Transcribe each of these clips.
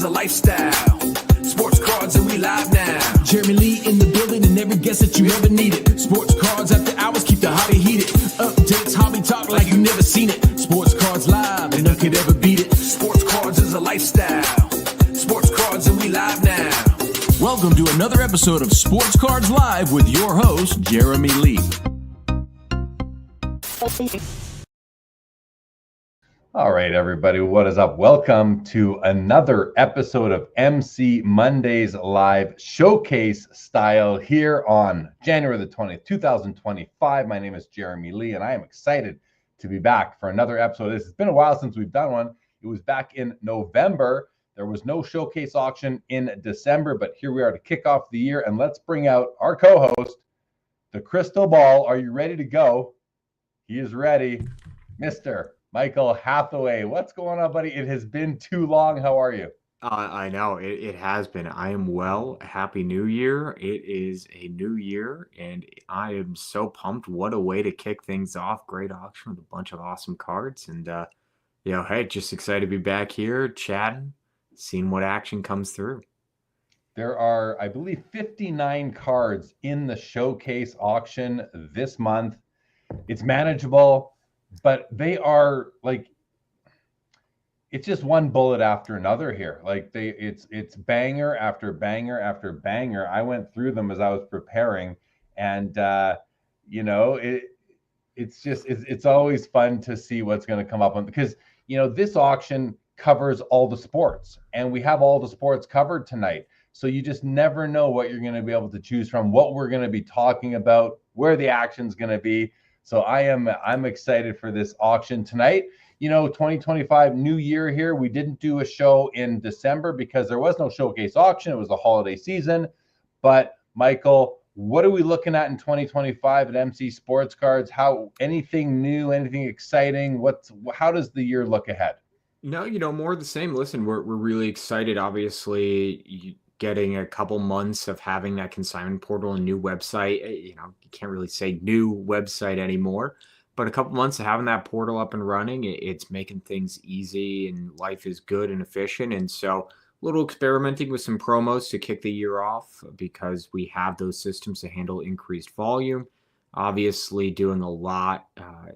is a lifestyle. Sports cards and we live now. Jeremy Lee in the building and every guest that you ever needed. Sports cards after hours keep the hobby heated. Updates, hobby talk like you never seen it. Sports cards live and none could ever beat it. Sports cards is a lifestyle. Sports cards and we live now. Welcome to another episode of Sports Cards Live with your host, Jeremy Lee. All right, everybody, what is up? Welcome to another episode of MC Mondays Live Showcase style here on January the 20th, 2025. My name is Jeremy Lee, and I am excited to be back for another episode. It's been a while since we've done one. It was back in November. There was no showcase auction in December, but here we are to kick off the year, and let's bring out our co-host, the Crystal Ball. Are you ready to go? He is ready, Mr. Michael Hathaway. What's going on, buddy? It has been too long. How are you? I know it has been. I am well. Happy New Year. It is a new year, and I am so pumped. What a way to kick things off. Great auction with a bunch of awesome cards. And, hey, just excited to be back here chatting, seeing what action comes through. There are, I believe, 59 cards in the showcase auction this month. It's manageable, but they are like, it's just one bullet after another here. Like it's banger after banger after banger. I went through them as I was preparing, and it's always fun to see what's going to come up on, because this auction covers all the sports, and we have all the sports covered tonight. So you just never know what you're going to be able to choose from, what we're going to be talking about, where the action's going to be. So I'm excited for this auction tonight. 2025 new year here. We didn't do a show in December because there was no showcase auction. It was the holiday season. But Michael, what are we looking at in 2025 at MC Sports Cards? Anything new, anything exciting? How does the year look ahead? No, more of the same. Listen, we're really excited. Obviously, getting a couple months of having that consignment portal and new website. You can't really say new website anymore, but a couple months of having that portal up and running, it's making things easy and life is good and efficient. And so a little experimenting with some promos to kick the year off, because we have those systems to handle increased volume. Obviously doing a lot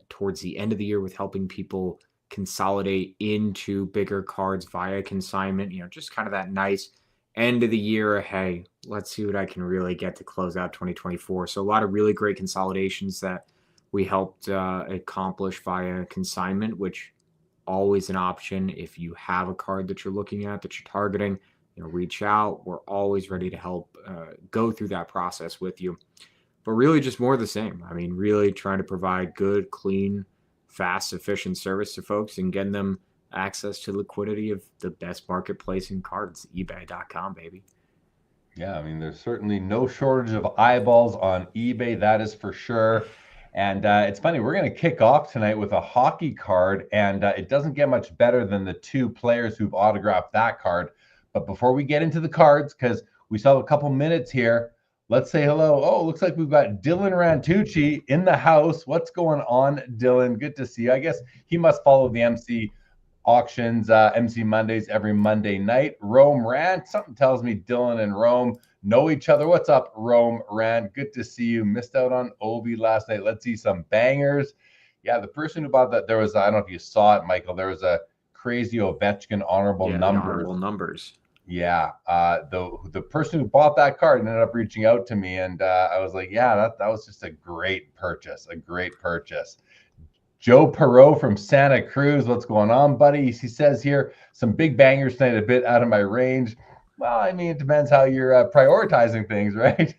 towards the end of the year with helping people consolidate into bigger cards via consignment, just kind of that nice end of the year. Hey, let's see what I can really get to close out 2024. So a lot of really great consolidations that we helped accomplish via consignment, which always an option. If you have a card that you're looking at, that you're targeting, reach out. We're always ready to help go through that process with you. But really just more of the same. I mean, really trying to provide good, clean, fast, efficient service to folks and getting them access to liquidity of the best marketplace in cards, ebay.com, baby. Yeah, I mean, there's certainly no shortage of eyeballs on eBay, that is for sure. And it's funny, we're going to kick off tonight with a hockey card, and it doesn't get much better than the two players who've autographed that card. But before we get into the cards, because we still have a couple minutes here, let's say hello. Oh, looks like we've got Dylan Rantucci in the house. What's going on, Dylan? Good to see you. I guess he must follow the MC auctions, MC Mondays every Monday night. Rome Rant, something tells me Dylan and Rome know each other. What's up, Rome Rant? Good to see you. Missed out on Obi last night. Let's see some bangers. Yeah, the person who bought that, I don't know if you saw it, Michael, there was a crazy Ovechkin honorable numbers. Yeah, the person who bought that card ended up reaching out to me, and I was like, yeah, that was just a great purchase. Joe Perot from Santa Cruz, what's going on, buddy? He says here, some big bangers tonight, a bit out of my range. Well, I mean, it depends how you're prioritizing things, right?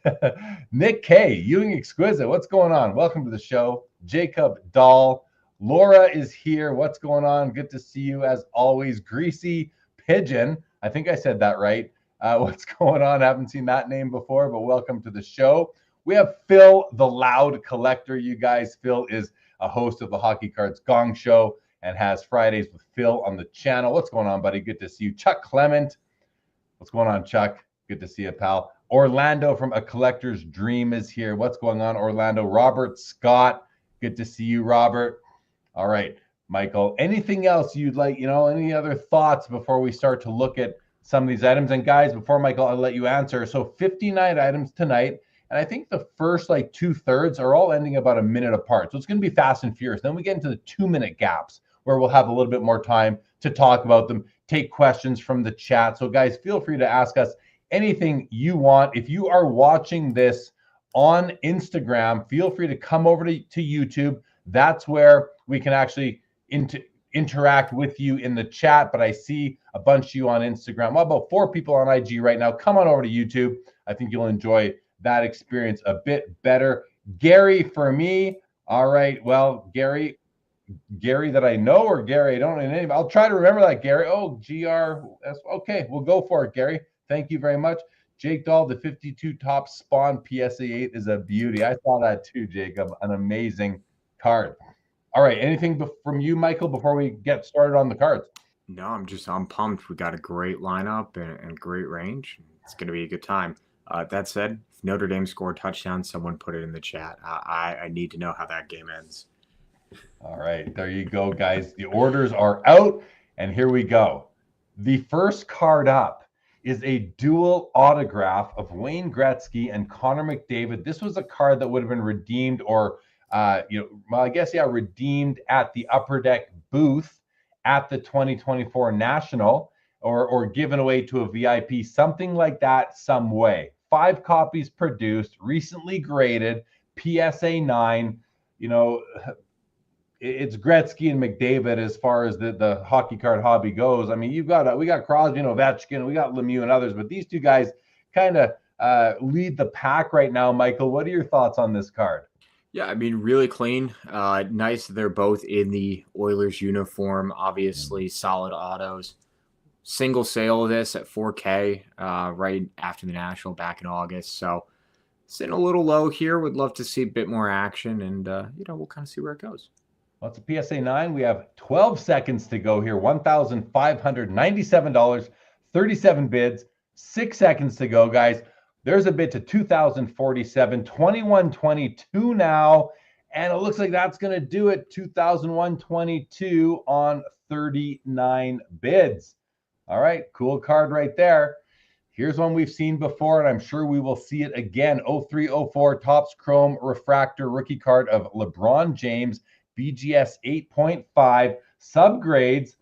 Nick K, Ewing Exquisite, what's going on? Welcome to the show. Jacob Dahl, Laura is here. What's going on? Good to see you as always. Greasy Pigeon, I think I said that right. What's going on? I haven't seen that name before, but welcome to the show. We have Phil, the Loud Collector, you guys. Phil is a host of the Hockey Cards Gong Show and has Fridays with Phil on the channel. What's going on, buddy? Good to see you. Chuck Clement. What's going on, Chuck? Good to see you, pal. Orlando from A Collector's Dream is here. What's going on, Orlando? Robert Scott. Good to see you, Robert. All right, Michael. Anything else you'd like, any other thoughts before we start to look at some of these items. And guys, before Michael, I'll let you answer. So 59 items tonight. And I think the first like 2/3 are all ending about a minute apart. So it's going to be fast and furious. Then we get into the 2-minute gaps where we'll have a little bit more time to talk about them, take questions from the chat. So guys, feel free to ask us anything you want. If you are watching this on Instagram, feel free to come over to YouTube. That's where we can actually interact with you in the chat. But I see a bunch of you on Instagram. Well, about 4 people on IG right now. Come on over to YouTube. I think you'll enjoy that experience a bit better. Gary for me. All right. Well, Gary that I know, or Gary I don't know name. I'll try to remember that, Gary. Oh, GR. Okay, we'll go for it, Gary. Thank you very much. Jake Dahl, the 52 top Spahn PSA 8 is a beauty. I saw that too, Jacob. An amazing card. All right. Anything from you, Michael, before we get started on the cards? No, I'm pumped. We got a great lineup and great range. It's going to be a good time. That said, if Notre Dame scored a touchdown, someone put it in the chat. I need to know how that game ends. All right, there you go, guys. The orders are out, and here we go. The first card up is a dual autograph of Wayne Gretzky and Connor McDavid. This was a card that would have been redeemed or, redeemed at the Upper Deck booth at the 2024 National or given away to a VIP, something like that, some way. 5 copies produced, recently graded, PSA 9. It's Gretzky and McDavid as far as the hockey card hobby goes. I mean, we got Crosby and Ovechkin, we got Lemieux and others, but these two guys kind of lead the pack right now. Michael, what are your thoughts on this card? Yeah, I mean, really clean. Nice. They're both in the Oilers uniform. Obviously, solid autos. Single sale of this at 4K right after the National back in August. So sitting a little low here. Would love to see a bit more action, and we'll kind of see where it goes. Well, it's a PSA 9. We have 12 seconds to go here. $1,597, 37 bids, 6 seconds to go, guys. There's a bid to 2,047, 2122 now, and it looks like that's going to do it. 2,122 on 39 bids. All right, cool card right there. Here's one we've seen before, and I'm sure we will see it again. 0304 Topps Chrome Refractor rookie card of LeBron James. BGS 8.5. Subgrades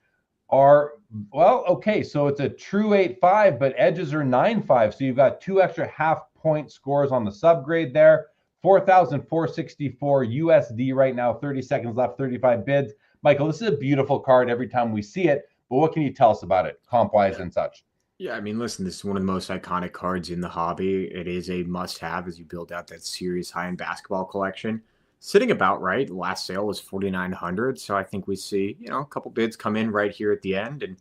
are, well, okay, so it's a true 8.5, but edges are 9.5. So you've got 2 extra half-point scores on the subgrade there. 4,464 USD right now, 30 seconds left, 35 bids. Michael, this is a beautiful card every time we see it, but what can you tell us about it, comp-wise and such? Yeah, I mean, listen, this is one of the most iconic cards in the hobby. It is a must-have as you build out that serious high-end basketball collection. Sitting about right. Last sale was 4,900. So I think we see, a couple bids come in right here at the end, and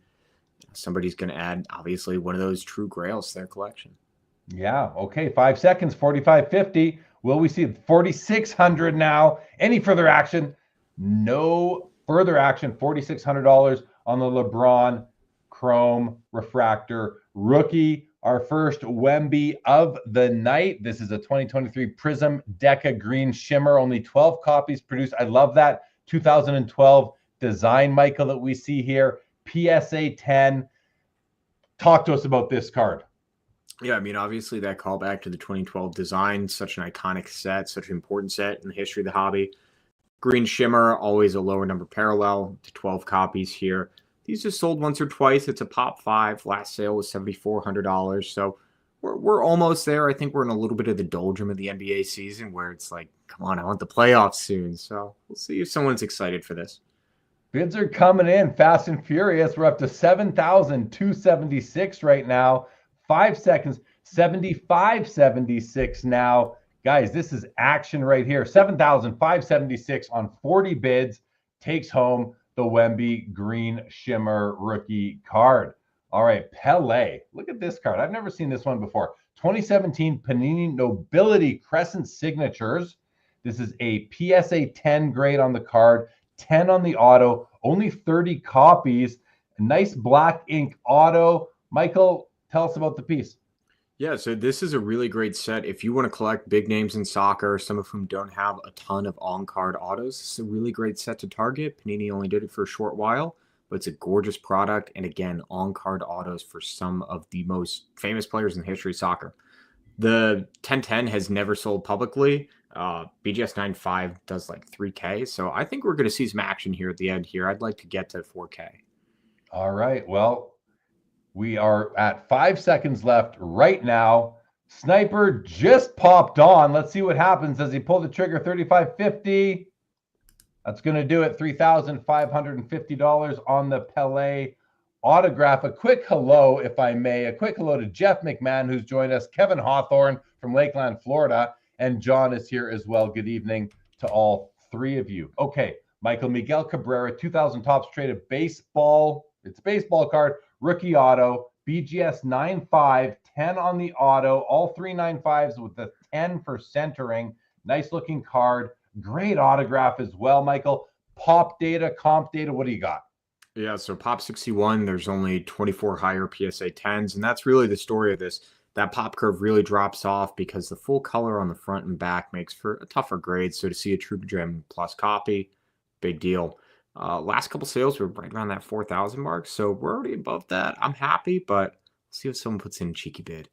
somebody's going to add, obviously, one of those true grails to their collection. Yeah. Okay. 5 seconds, 4,550. Will we see 4,600 now? Any further action? No further action. $4,600 on the LeBron Chrome Refractor rookie. Our first Wemby of the night. This is a 2023 Prism Deca Green Shimmer. Only 12 copies produced. I love that 2012 design, Michael, that we see here. PSA 10. Talk to us about this card. Yeah, I mean, obviously that callback to the 2012 design, such an iconic set, such an important set in the history of the hobby. Green Shimmer, always a lower number parallel to 12 copies here. These just sold once or twice. It's a pop 5. Last sale was $7,400. So we're almost there. I think we're in a little bit of the doldrum of the NBA season where it's like, come on, I want the playoffs soon. So we'll see if someone's excited for this. Bids are coming in fast and furious. We're up to 7,276 right now. 5 seconds, 7,576 now. Guys, this is action right here. 7,576 on 40 bids takes home the Wemby Green Shimmer rookie card. All right, Pele. Look at this card. I've never seen this one before. 2017 Panini Nobility Crescent Signatures. This is a PSA 10 grade on the card, 10 on the auto, only 30 copies. Nice black ink auto. Michael, tell us about the piece. Yeah, so this is a really great set. If you want to collect big names in soccer, some of whom don't have a ton of on-card autos, it's a really great set to target. Panini only did it for a short while, but it's a gorgeous product. And again, on-card autos for some of the most famous players in the history of soccer. The 1010 has never sold publicly. BGS 95 does like 3K. So I think we're going to see some action here at the end here. I'd like to get to 4K. All right. Well, we are at 5 seconds left right now. Sniper just popped on. Let's see what happens as he pull the trigger. 35.50. That's going to do it. $3,550 on the Pele autograph. A quick hello, if I may. A quick hello to Jeff McMahon, who's joined us. Kevin Hawthorne from Lakeland, Florida. And John is here as well. Good evening to all three of you. Okay, Michael, Miguel Cabrera, 2000 Topps traded baseball. It's baseball card. Rookie auto. BGS 95, 10 on the auto. All three 95s with the 10 for centering. Nice looking card. Great autograph as well, Michael. Pop data, comp data, what do you got? Yeah, so Pop 61, there's only 24 higher PSA 10s, and that's really the story of this. That pop curve really drops off because the full color on the front and back makes for a tougher grade. So to see a True Gem Plus copy, big deal. Last couple sales were right around that 4,000 mark, so we're already above that. I'm happy, but let's see if someone puts in a cheeky bid.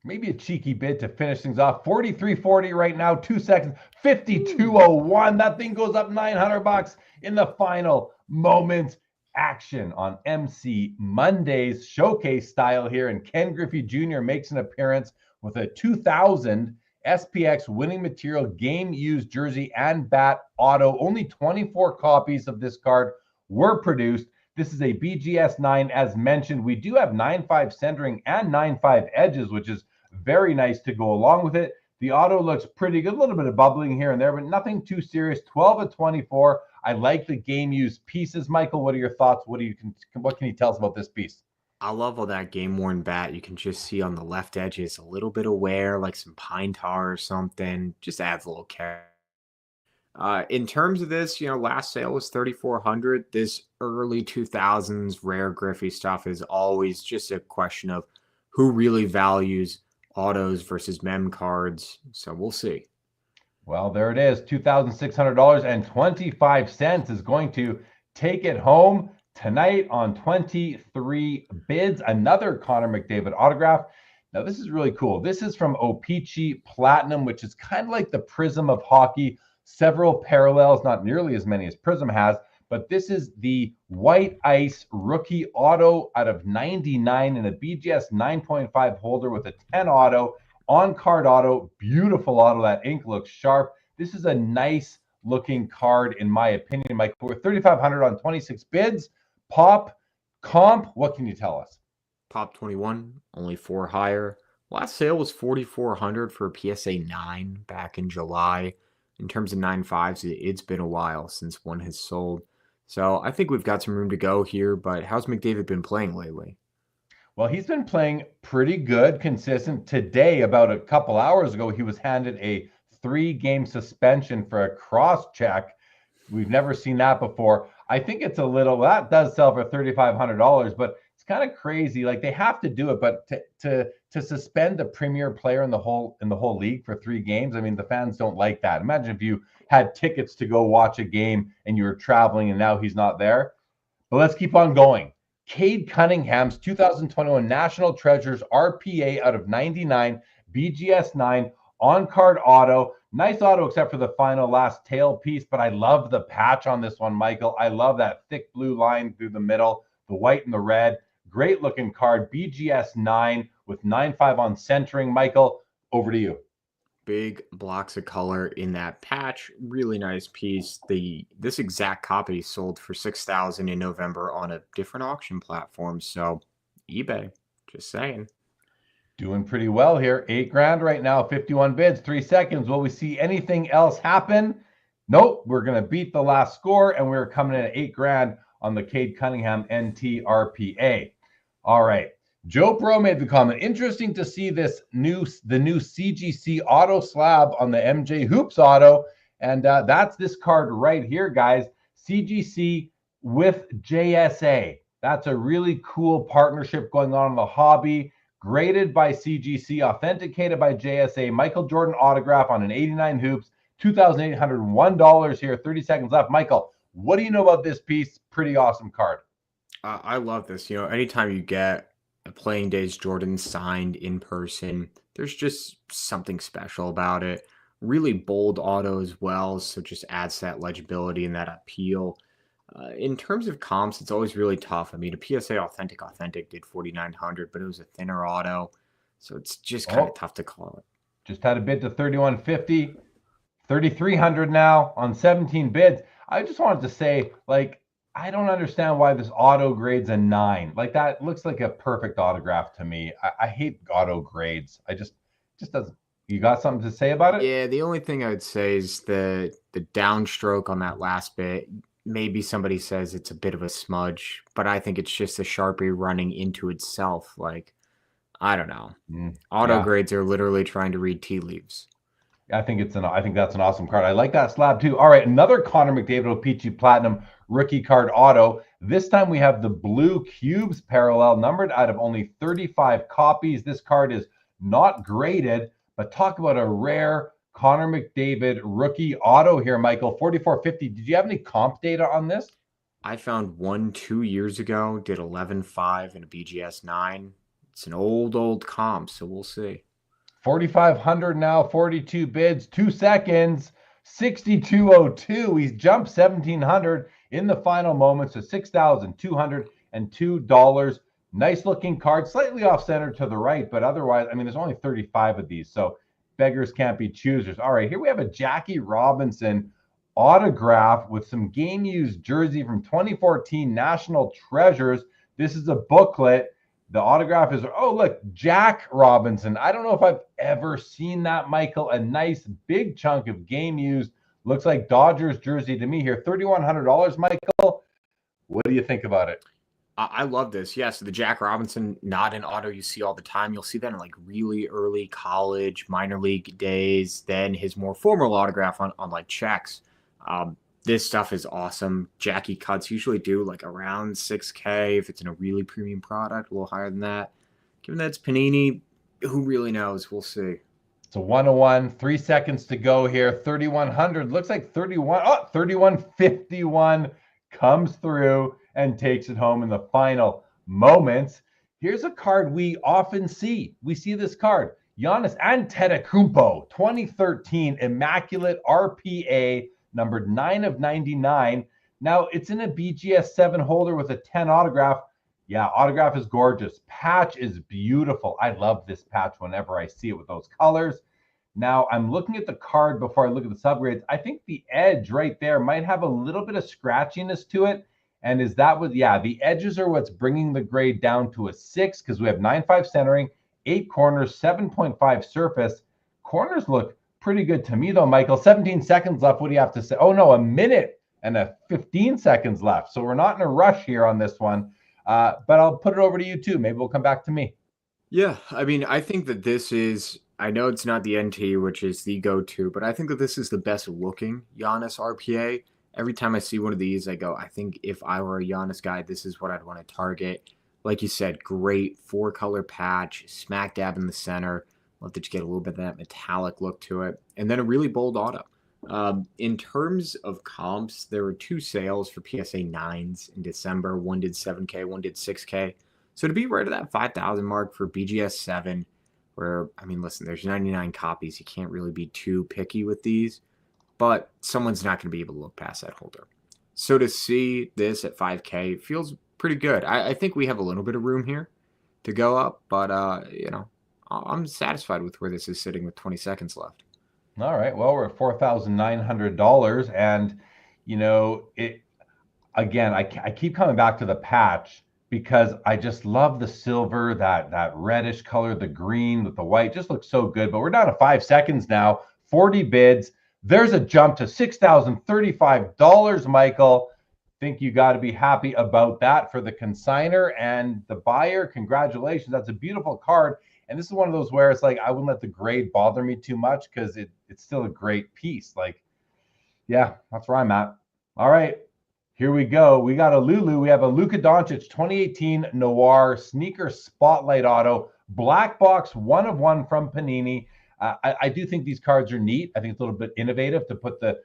Maybe a cheeky bid to finish things off. 43.40 right now, 2 seconds. 52.01. That thing goes up $900 in the final moments. Action on MC Mondays showcase style here, and Ken Griffey Jr. makes an appearance with a 2000 SPX winning material game used jersey and bat auto. Only 24 copies of this card were produced. This is a BGS 9 as mentioned. We do have 9.5 centering and 9.5 edges, which is very nice to go along with it. The auto looks pretty good, a little bit of bubbling here and there, but nothing too serious. 12 of 24. I like the game used pieces. Michael, what are your thoughts? What can you tell us about this piece? I love all that game worn bat. You can just see on the left edges a little bit of wear, like some pine tar or something. Just adds a little care. In terms of this, last sale was 3,400. This early 2000s rare Griffey stuff is always just a question of who really values autos versus mem cards. So we'll see. Well, there it is. $2,600.25 is going to take it home tonight on 23 bids. Another Connor McDavid autograph. Now, this is really cool. This is from O-Pee-Chee Platinum, which is kind of like the Prism of hockey. Several parallels, not nearly as many as Prism has, but this is the White Ice rookie auto out of 99 in a BGS 9.5 holder with a 10 auto. On-card auto, beautiful auto. That ink looks sharp. This is a nice looking card, in my opinion, Mike. We're 3,500 on 26 bids. Pop, comp, what can you tell us? Pop 21, only 4 higher. Last sale was 4,400 for a PSA 9 back in July. In terms of 9.5s, it's been a while since one has sold. So I think we've got some room to go here, but how's McDavid been playing lately? Well, he's been playing pretty good, consistent. Today, about a couple hours ago, he was handed a 3-game suspension for a cross-check. We've never seen that before. I think it's a little, that does sell for $3,500, but it's kind of crazy. Like, they have to do it, but to suspend the premier player in the whole league for 3 games, I mean, the fans don't like that. Imagine if you had tickets to go watch a game and you were traveling and now he's not there. But let's keep on going. Cade Cunningham's 2021 National Treasures RPA out of 99, BGS 9, on-card auto. Nice auto except for the final last tail piece, but I love the patch on this one, Michael. I love that thick blue line through the middle, the white and the red. Great looking card, BGS 9 with 9.5 on centering. Michael, over to you. Big blocks of color in that patch. Really nice piece. This exact copy sold for $6,000 in November on a different auction platform. So eBay, just saying. Doing pretty well here. $8,000 right now, 51 bids, 3 seconds. Will we see anything else happen? Nope. We're going to beat the last score, and we're coming in at $8,000 on the Cade Cunningham NT RPA. All right. Joe Pro made the comment, interesting to see the new CGC auto slab on the MJ Hoops auto. And that's this card right here, guys. CGC with JSA. That's a really cool partnership going on in the hobby. Graded by CGC, authenticated by JSA. Michael Jordan autograph on an 89 Hoops. $2,801 here, 30 seconds left. Michael, what do you know about this piece? Pretty awesome card. I love this. Anytime you get a Playing Days Jordan signed in person, there's just something special about it. Really bold auto as well, so just adds to that legibility and that appeal. In terms of comps, it's always really tough. I mean, a PSA Authentic did 4,900, but it was a thinner auto, so it's just kind of tough to call it. Just had a bid to 3,150, 3,300 now on 17 bids. I just wanted to say, like, I don't understand why this auto grades a 9. Like, that looks like a perfect autograph to me. I hate auto grades. Just doesn't. You got something to say about it? Yeah, the only thing I would say is the downstroke on that last bit. Maybe somebody says it's a bit of a smudge, but I think it's just a Sharpie running into itself. Like, I don't know. Auto grades are literally trying to read tea leaves. I think that's an awesome card. I like that slab too. All right, another Connor McDavid O-Pee-Chee Platinum rookie card auto. This time we have the blue cubes parallel, numbered out of only 35 copies. This card is not graded, but talk about a rare Connor McDavid rookie auto here, Michael. 4450. Did you have any comp data on this? I found one 2 years ago, did 11.5 in a BGS 9. It's an old comp, so we'll see. 4,500 now, 42 bids, 2 seconds, 6202. He's jumped 1,700 in the final moments to $6,202. Nice looking card, slightly off center to the right, but otherwise, I mean, there's only 35 of these, so beggars can't be choosers. All right, here we have a Jackie Robinson autograph with some game used jersey from 2014 National Treasures. This is a booklet. The autograph is, oh, look, Jack Robinson. I don't know if I've ever seen that, Michael. A nice big chunk of game used. Looks like Dodgers jersey to me here. $3,100, Michael. What do you think about it? I love this. Yes, the Jack Robinson, not an auto you see all the time. You'll see that in like really early college, minor league days. Then his more formal autograph on like checks. This stuff is awesome. Jackie cuts usually do like around 6K if it's in a really premium product, a little higher than that. Given that it's Panini, who really knows? We'll see. It's a 101, 3 seconds to go here. 3,100, looks like 31. Oh, 3,151 comes through and takes it home in the final moments. Here's a card we often see. We see this card. Giannis Antetokounmpo, 2013 Immaculate RPA, numbered 9 of 99. Now, it's in a BGS 7 holder with a 10 autograph. Yeah, autograph is gorgeous. Patch is beautiful. I love this patch whenever I see it with those colors. Now, I'm looking at the card before I look at the subgrades. I think the edge right there might have a little bit of scratchiness to it. And is that what, yeah, the edges are what's bringing the grade down to a 6 because we have 9.5 centering, 8 corners, 7.5 surface. Corners look pretty good to me, though, Michael. 17 seconds left. What do you have to say? Oh, no, a minute and 15 seconds left. So we're not in a rush here on this one. But I'll put it over to you, too. Maybe we'll come back to me. Yeah, I mean, I think that this is, I know it's not the NT, which is the go-to, but I think that this is the best looking Giannis RPA. Every time I see one of these, I go, I think if I were a Giannis guy, this is what I'd want to target. Like you said, great 4-color patch, smack dab in the center. Love to get a little bit of that metallic look to it. And then a really bold auto. In terms of comps, there were 2 sales for PSA 9s in December. One did 7K, one did 6K. So to be right at that 5,000 mark for BGS 7, where, I mean, listen, there's 99 copies. You can't really be too picky with these, but someone's not going to be able to look past that holder. So to see this at 5K feels pretty good. I think we have a little bit of room here to go up, but, you know, I'm satisfied with where this is sitting with 20 seconds left. All right. Well, we're at $4,900. And, you know, it again, I keep coming back to the patch because I just love the silver, that reddish color, the green with the white just looks so good. But we're down to 5 seconds now, 40 bids. There's a jump to $6,035, Michael. Think you got to be happy about that for the consigner and the buyer. Congratulations. That's a beautiful card. And this is one of those where it's like, I wouldn't let the grade bother me too much because it's still a great piece. Like, yeah, that's where I'm at. All right, here we go. We got a Lulu. We have a Luka Doncic 2018 Noir Sneaker Spotlight Auto. Black box, 1 of 1 from Panini. I do think these cards are neat. I think it's a little bit innovative to put the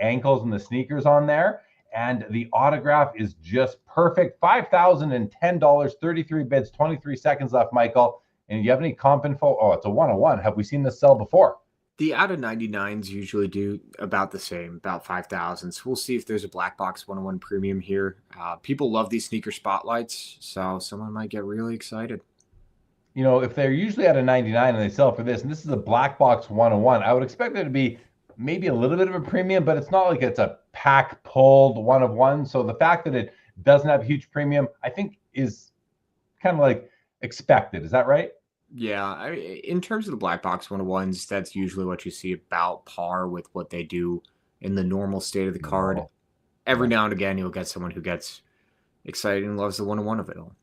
ankles and the sneakers on there. and the autograph is just perfect. $5,010, 33 bids, 23 seconds left, Michael. And you have any comp info? Oh, it's a 101. Have we seen this sell before? The out of 99s usually do about the same, about 5,000. So we'll see if there's a black box 101 premium here. People love these sneaker spotlights, so someone might get really excited. You know, if they're usually at a 99 and they sell for this, and this is a black box 101, I would expect there to be maybe a little bit of a premium, but it's not like it's a pack pulled one of one. So the fact that it doesn't have a huge premium, I think is kind of like expected. Is that right? Yeah, in terms of the black box 101s, that's usually what you see about par with what they do in the normal state of the card. Every now and again, you'll get someone who gets excited and loves the 101 of it all.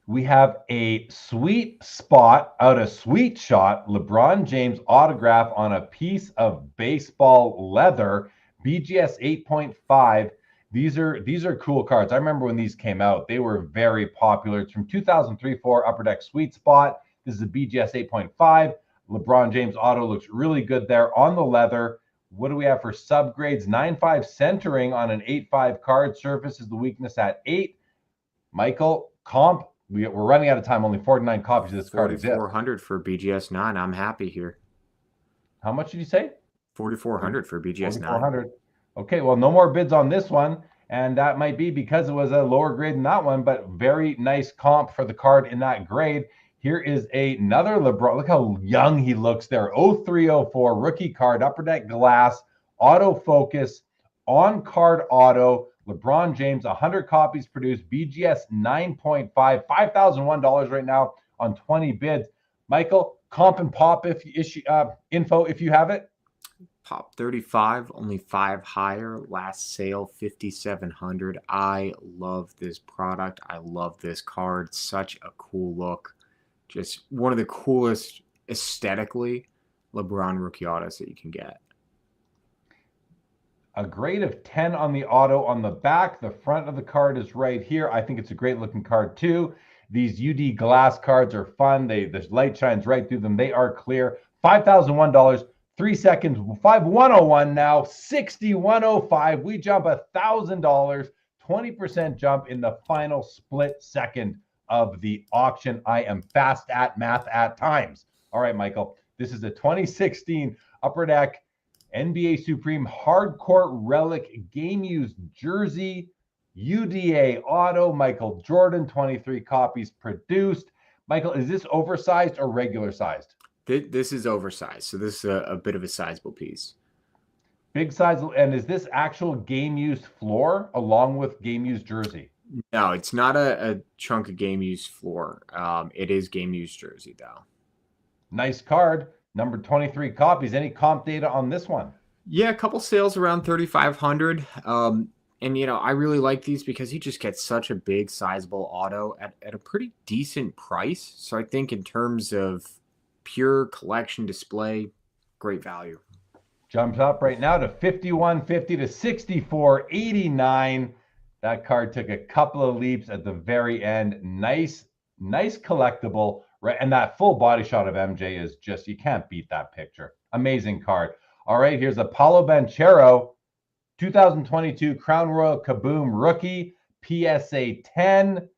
We have a sweet spot out of Sweet Shot, LeBron James autograph on a piece of baseball leather, BGS 8.5. These are cool cards. I remember when these came out, they were very popular. It's from 2003-4 Upper Deck Sweet Spot. This is a BGS 8.5. LeBron James auto looks really good there on the leather. What do we have for subgrades? 9.5 centering on an 8.5 card. Surface is the weakness at 8. Michael, comp. We're running out of time. Only 49 copies of this card exist. 4,400 for BGS 9. I'm happy here. How much did you say? 4,400 for BGS 9. 4,400. Okay, well, no more bids on this one. And that might be because it was a lower grade than that one, but very nice comp for the card in that grade. Here is another LeBron. Look how young he looks there. 0304 rookie card, Upper Deck glass, autofocus, on-card auto. LeBron James, 100 copies produced, BGS 9.5, $5,001 right now on 20 bids. Michael, comp and pop info if you have it. Pop 35, only 5 higher. Last sale 5,700. I love this product. I love this card. Such a cool look. Just one of the coolest aesthetically LeBron rookie autos that you can get. A grade of 10 on the auto on the back. The front of the card is right here. I think it's a great looking card too. These UD glass cards are fun. The light shines right through them. They are clear. $5,001, 3 seconds, 5,101 now, 6,105. We jump $1,000, 20% jump in the final split second of the auction. I am fast at math at times. All right, Michael, this is a 2016 Upper Deck NBA Supreme Hardcourt Relic Game Used Jersey, UDA Auto, Michael Jordan, 23 copies produced. Michael, is this oversized or regular sized? This is oversized, so this is a bit of a sizable piece. Big size, and is this actual game used floor along with game used jersey? No, it's not a chunk of game used floor. It is game used jersey, though. Nice card. Number 23 copies. Any comp data on this one? Yeah, a couple sales around 3,500. And, I really like these because you just get such a big, sizable auto at a pretty decent price. So I think in terms of pure collection display, great value. Jumps up right now to 51.50 to 64.89. That card took a couple of leaps at the very end. Nice collectible. Right, and that full body shot of MJ is just, you can't beat that picture. Amazing card. All right, here's a Paulo Banchero, 2022 Crown Royal Kaboom rookie, PSA 10.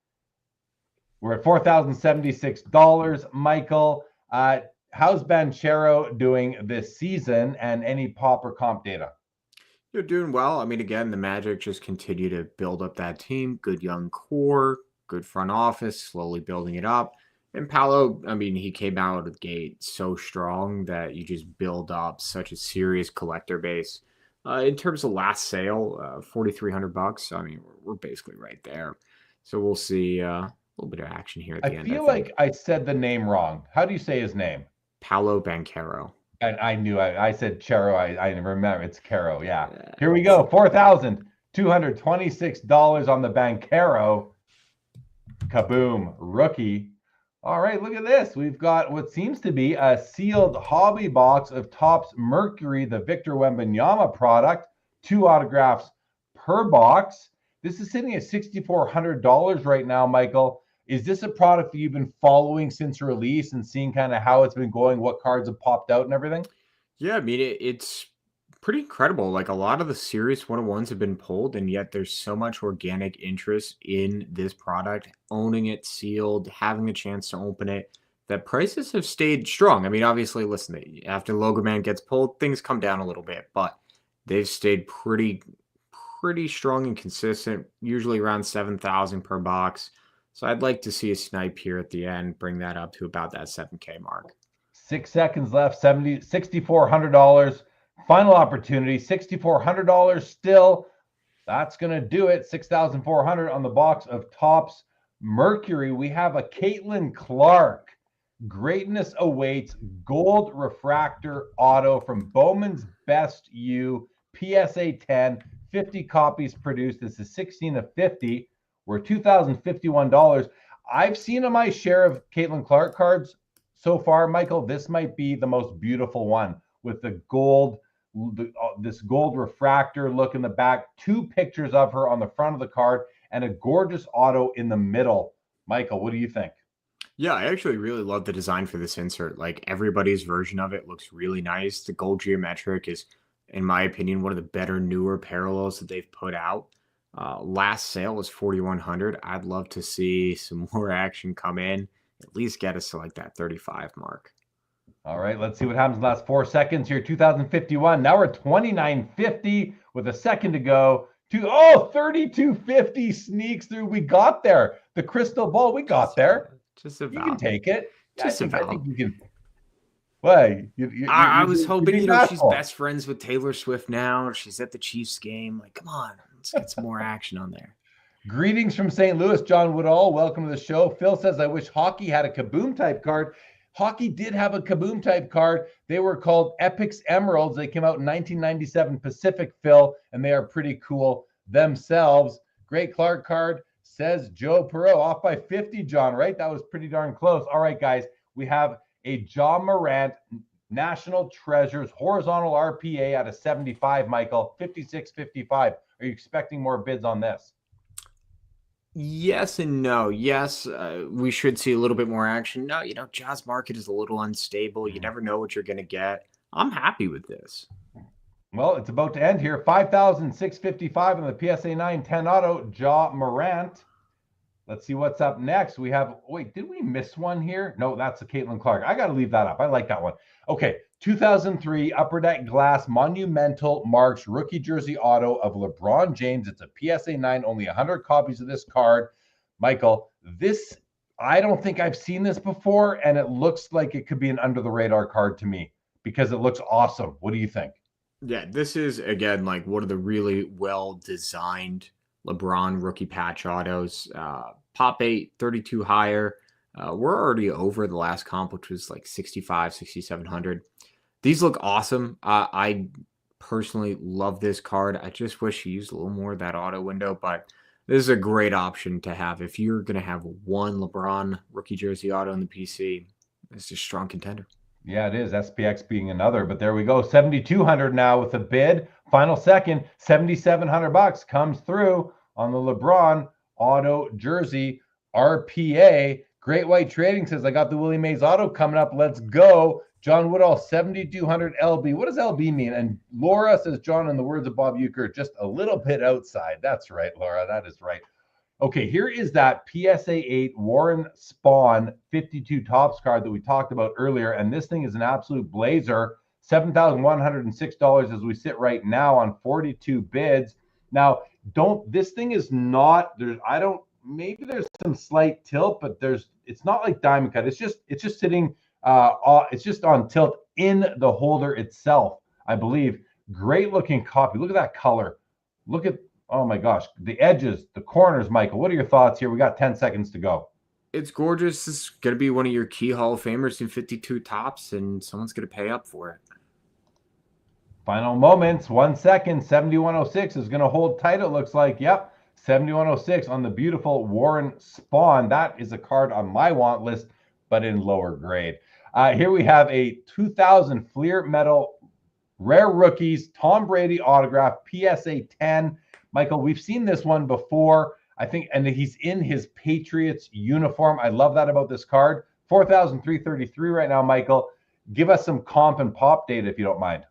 We're at $4,076. Michael, how's Banchero doing this season, and any pop or comp data? You're doing well. I mean, again, the Magic just continue to build up that team. Good young core, good front office, slowly building it up. And Paulo, I mean, he came out of the gate so strong that you just build up such a serious collector base. In terms of last sale, $4,300. I mean, we're basically right there. So we'll see a little bit of action here at the end. I feel like I said the name wrong. How do you say his name? Paulo Banchero. And I knew I said Chero. I remember it's Caro. Yeah. Here we go. $4,226 on the Banchero Kaboom rookie. All right, look at this. We've got what seems to be a sealed hobby box of Topps Mercury, the Victor Wembanyama product, 2 autographs per box. This is sitting at $6,400 right now, Michael. Is this a product that you've been following since release and seeing kind of how it's been going, what cards have popped out and everything? Yeah, I mean, it's Pretty incredible. Like a lot of the serious 101s have been pulled, and yet there's so much organic interest in this product, owning it sealed, having a chance to open it, that prices have stayed strong. I mean, obviously, listen, after Logo Man gets pulled, things come down a little bit, but they've stayed pretty strong and consistent, usually around 7,000 per box. So I'd like to see a snipe here at the end, bring that up to about that 7K mark. 6 seconds left, $6,400. Final opportunity, $6,400 still. That's going to do it. 6,400 on the box of Topps Mercury. We have a Caitlin Clark. Greatness awaits. Gold refractor auto from Bowman's Best U. PSA 10. 50 copies produced. This is 16 of 50. We're $2,051. I've seen on my share of Caitlin Clark cards so far, Michael. This might be the most beautiful one with the gold, this gold refractor look in the back, 2 pictures of her on the front of the card, and a gorgeous auto in the middle. Michael, what do you think? Yeah, I actually really love the design for this insert. Like everybody's version of it looks really nice. The gold geometric is, in my opinion, one of the better, newer parallels that they've put out. Last sale was 4,100. I'd love to see some more action come in, at least get us to like that 35 mark. All right, let's see what happens in the last 4 seconds here. 2,051. Now we're 2,950 with a second to go. 3,250 sneaks through. We got there. The crystal ball, we got there. Just about. You can take it. Just I think about. you can. Why? I was hoping, she's best friends with Taylor Swift now, or she's at the Chiefs game. Like, come on, let's get some more action on there. Greetings from St. Louis, John Woodall. Welcome to the show. Phil says, I wish hockey had a Kaboom type card. Hockey did have a Kaboom type card. They were called Epix Emeralds. They came out in 1997 Pacific, Phil, and they are pretty cool themselves. Great Clark card, says Joe Perot. Off by 50, John, right? That was pretty darn close. All right, guys, we have a John Morant National Treasures horizontal RPA at a 75, Michael, 56.55. Are you expecting more bids on this? Yes and no. Yes, we should see a little bit more action. No, Jazz market is a little unstable. You never know what you're going to get. I'm happy with this. Well, it's about to end here. 5,655 on the PSA 910 auto, Ja Morant. Let's see what's up next. We have, wait, did we miss one here? No, that's a Caitlin Clark. I got to leave that up. I like that one. Okay, 2003 Upper Deck Glass Monumental Marks rookie jersey auto of LeBron James. It's a PSA 9, only 100 copies of this card. Michael, this, I don't think I've seen this before, and it looks like it could be an under-the-radar card to me because it looks awesome. What do you think? Yeah, this is, again, like one of the really well-designed LeBron rookie patch autos. Pop 8, 32 higher. We're already over the last comp, which was like 65, 6,700. These look awesome. I personally love this card. I just wish he used a little more of that auto window, but this is a great option to have. If you're going to have one LeBron rookie jersey auto in the PC, it's a strong contender. Yeah, it is. SPX being another, but there we go. 7,200 now with a bid. Final second, 7,700 bucks comes through on the LeBron auto jersey RPA. Great White Trading says, I got the Willie Mays auto coming up. Let's go. John Woodall, 7,200 LB. What does LB mean? And Laura says, John, in the words of Bob Uecker, just a little bit outside. That's right, Laura. That is right. Okay, here is that PSA 8 Warren Spahn 52 Topps card that we talked about earlier. And this thing is an absolute blazer. $7,106 as we sit right now on 42 bids. Now, this thing is not, maybe there's some slight tilt, but it's not like diamond cut. It's just sitting, it's just on tilt in the holder itself, I believe. Great looking copy. Look at that color. Look at, oh my gosh, the edges, the corners, Michael. What are your thoughts here? We got 10 seconds to go. It's gorgeous. This is going to be one of your key Hall of Famers in 52 Topps, and someone's going to pay up for it. Final moments, 1 second, 7,106 is going to hold tight, it looks like. Yep, 7,106 on the beautiful Warren Spahn. That is a card on my want list, but in lower grade. Here we have a 2000 Fleer Metal Rare Rookies, Tom Brady autograph, PSA 10. Michael, we've seen this one before, I think, and he's in his Patriots uniform. I love that about this card. 4,333 right now, Michael. Give us some comp and pop data if you don't mind.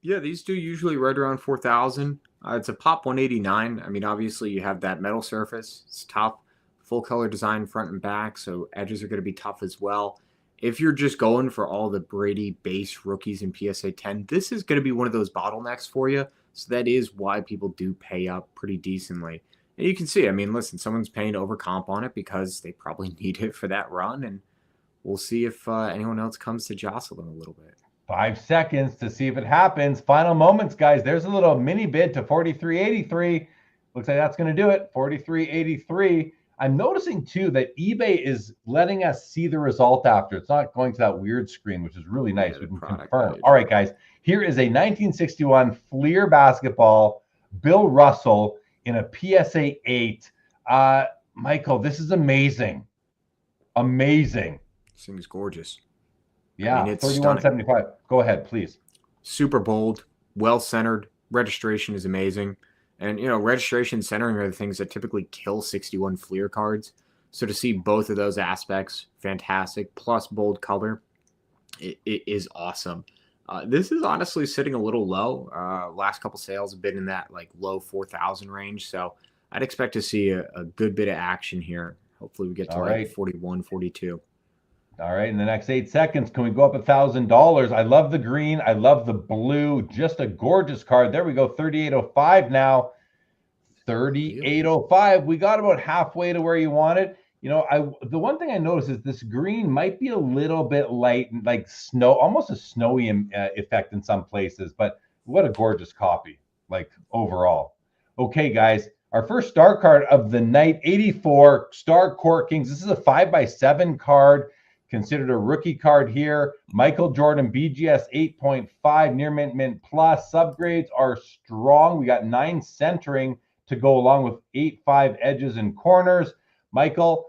Yeah, these do usually right around 4,000. It's a pop 189. I mean, obviously you have that metal surface. It's tough, full color design front and back, so edges are going to be tough as well. If you're just going for all the Brady base rookies in PSA 10, this is going to be one of those bottlenecks for you. So that is why people do pay up pretty decently. And you can see, I mean, listen, someone's paying over comp on it because they probably need it for that run. And we'll see if anyone else comes to jostle them a little bit. 5 seconds to see if it happens. Final moments, guys. There's a little mini bid to 43.83. Looks like that's going to do it. 43.83. I'm noticing too that eBay is letting us see the result after. It's not going to that weird screen, which is really nice. Yeah, we can product confirm. page. All right, guys. Here is a 1961 Fleer basketball, Bill Russell in a PSA 8. Michael, this is amazing. Amazing. This thing is gorgeous. Yeah, I mean, it's 31.75. Go ahead, please. Super bold, well-centered. Registration is amazing. And, registration and centering are the things that typically kill 61 Fleer cards. So to see both of those aspects, fantastic, plus bold color, it is awesome. This is honestly sitting a little low. Last couple sales have been in that low 4,000 range. So I'd expect to see a good bit of action here. Hopefully we get to 41, 42. All right, in the next 8 seconds, can we go up $1,000? I love the green. I love the blue. Just a gorgeous card. There we go, 38.05 now. 38.05. We got about halfway to where you want it. The one thing I noticed is this green might be a little bit light, like snow, almost a snowy effect in some places. But what a gorgeous copy, overall. Okay, guys. Our first star card of the night, 84 Star Court Kings. This is a 5x7 card. Considered a rookie card here. Michael Jordan, BGS 8.5, near mint plus. Subgrades are strong. We got 9 centering to go along with 8.5 edges and corners. Michael,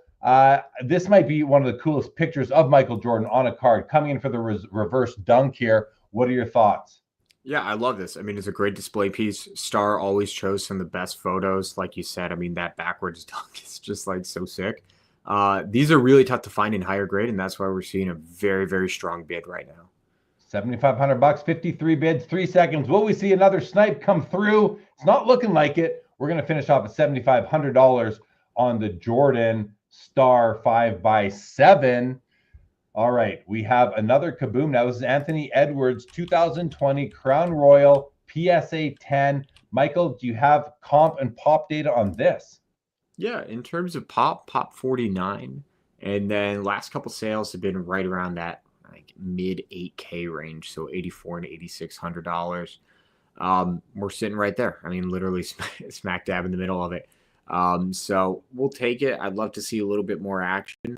this might be one of the coolest pictures of Michael Jordan on a card. Coming in for the reverse dunk here. What are your thoughts? Yeah, I love this. I mean, it's a great display piece. Star always chose some of the best photos. Like you said, I mean, that backwards dunk is just so sick. These are really tough to find in higher grade, and that's why we're seeing a very, very strong bid right now. $7,500, 53 bids, 3 seconds. Will we see another snipe come through? It's not looking like it. We're going to finish off at $7,500 on the Jordan Star 5x7. All right, we have another Kaboom. Now, this is Anthony Edwards, 2020 Crown Royal, PSA 10. Michael, do you have comp and pop data on this? Yeah, in terms of pop 49, and then last couple sales have been right around that mid 8K range, so $8,400 and $8,600. We're sitting right there. I mean, literally smack dab in the middle of it. So we'll take it. I'd love to see a little bit more action.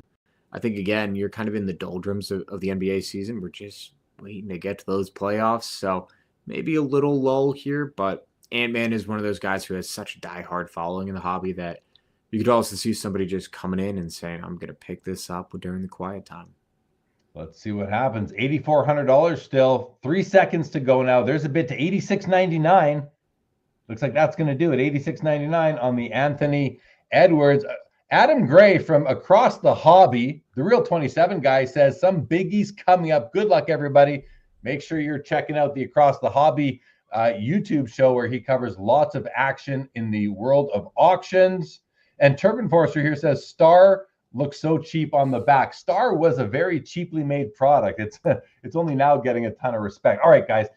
I think again, you're kind of in the doldrums of the NBA season. We're just waiting to get to those playoffs, so maybe a little lull here. But Ant-Man is one of those guys who has such a diehard following in the hobby that you could also see somebody just coming in and saying, I'm going to pick this up during the quiet time. Let's see what happens. $8,400 still. 3 seconds to go now. There's a bid to $86.99. Looks like that's going to do it. $86.99 on the Anthony Edwards. Adam Gray from Across the Hobby, the Real 27 guy, says some biggies coming up. Good luck, everybody. Make sure you're checking out the Across the Hobby YouTube show where he covers lots of action in the world of auctions. And Turban Forester here says Star looks so cheap on the back. Star was a very cheaply made product. It's only now getting a ton of respect. All right, guys.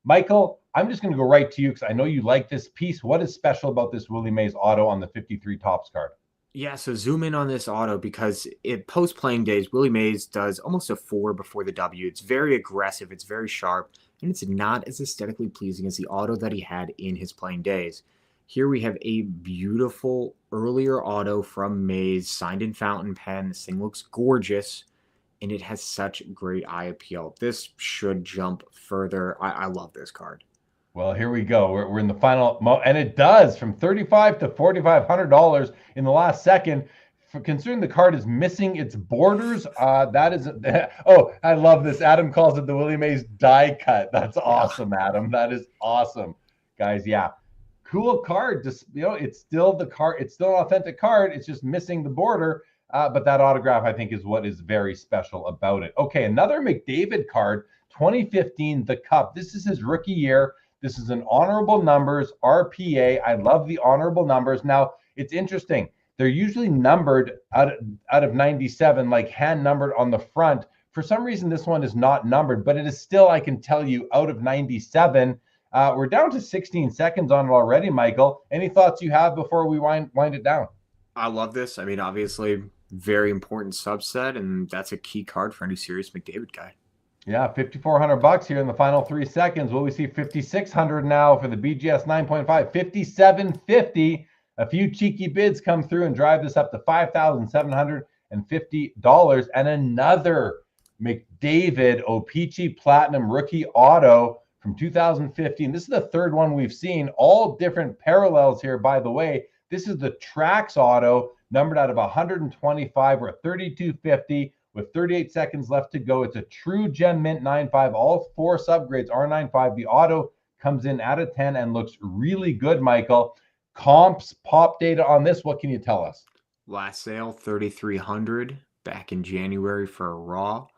Michael, I'm just going to go right to you because I know you like this piece. What is special about this Willie Mays auto on the 53 Topps card? Yeah, so zoom in on this auto because post-playing days, Willie Mays does almost a 4 before the W. It's very aggressive. It's very sharp. And it's not as aesthetically pleasing as the auto that he had in his playing days. Here we have a beautiful earlier auto from Mays, signed in fountain pen. This thing looks gorgeous, and it has such great eye appeal. This should jump further. I love this card. Well, here we go. We're in the final, and it does from $3,500 to $4,500 in the last second. Considering the card is missing its borders, that is. Oh, I love this. Adam calls it the Willie Mays die cut. That's awesome, Adam. That is awesome, guys. Yeah. Cool card. Just it's still the card. It's still an authentic card. It's just missing the border. but that autograph, I think, is what is very special about it. Okay, another McDavid card, 2015, the Cup. This is his rookie year. This is an honorable numbers, RPA. I love the honorable numbers. Now, it's interesting. They're usually numbered out of 97, like hand numbered on the front. For some reason, this one is not numbered, but it is still, I can tell you, out of 97. We're down to 16 seconds on it already, Michael. Any thoughts you have before we wind it down? I love this. I mean, obviously, very important subset, and that's a key card for any serious McDavid guy. Yeah, $5,400 here in the final 3 seconds. Will we see 5,600 now for the BGS 9.5? 5,750. A few cheeky bids come through and drive this up to $5,750. And another McDavid O-Pee-Chee Platinum Rookie Auto from 2015. This is the third one we've seen. All different parallels here, by the way. This is the Trax Auto, numbered out of 125. We're at 3,250 with 38 seconds left to go. It's a true Gem Mint 9.5. All 4 subgrades are 9.5. The auto comes in at a 10 and looks really good, Michael. Comps, pop data on this, what can you tell us? Last sale, 3,300 back in January for a raw.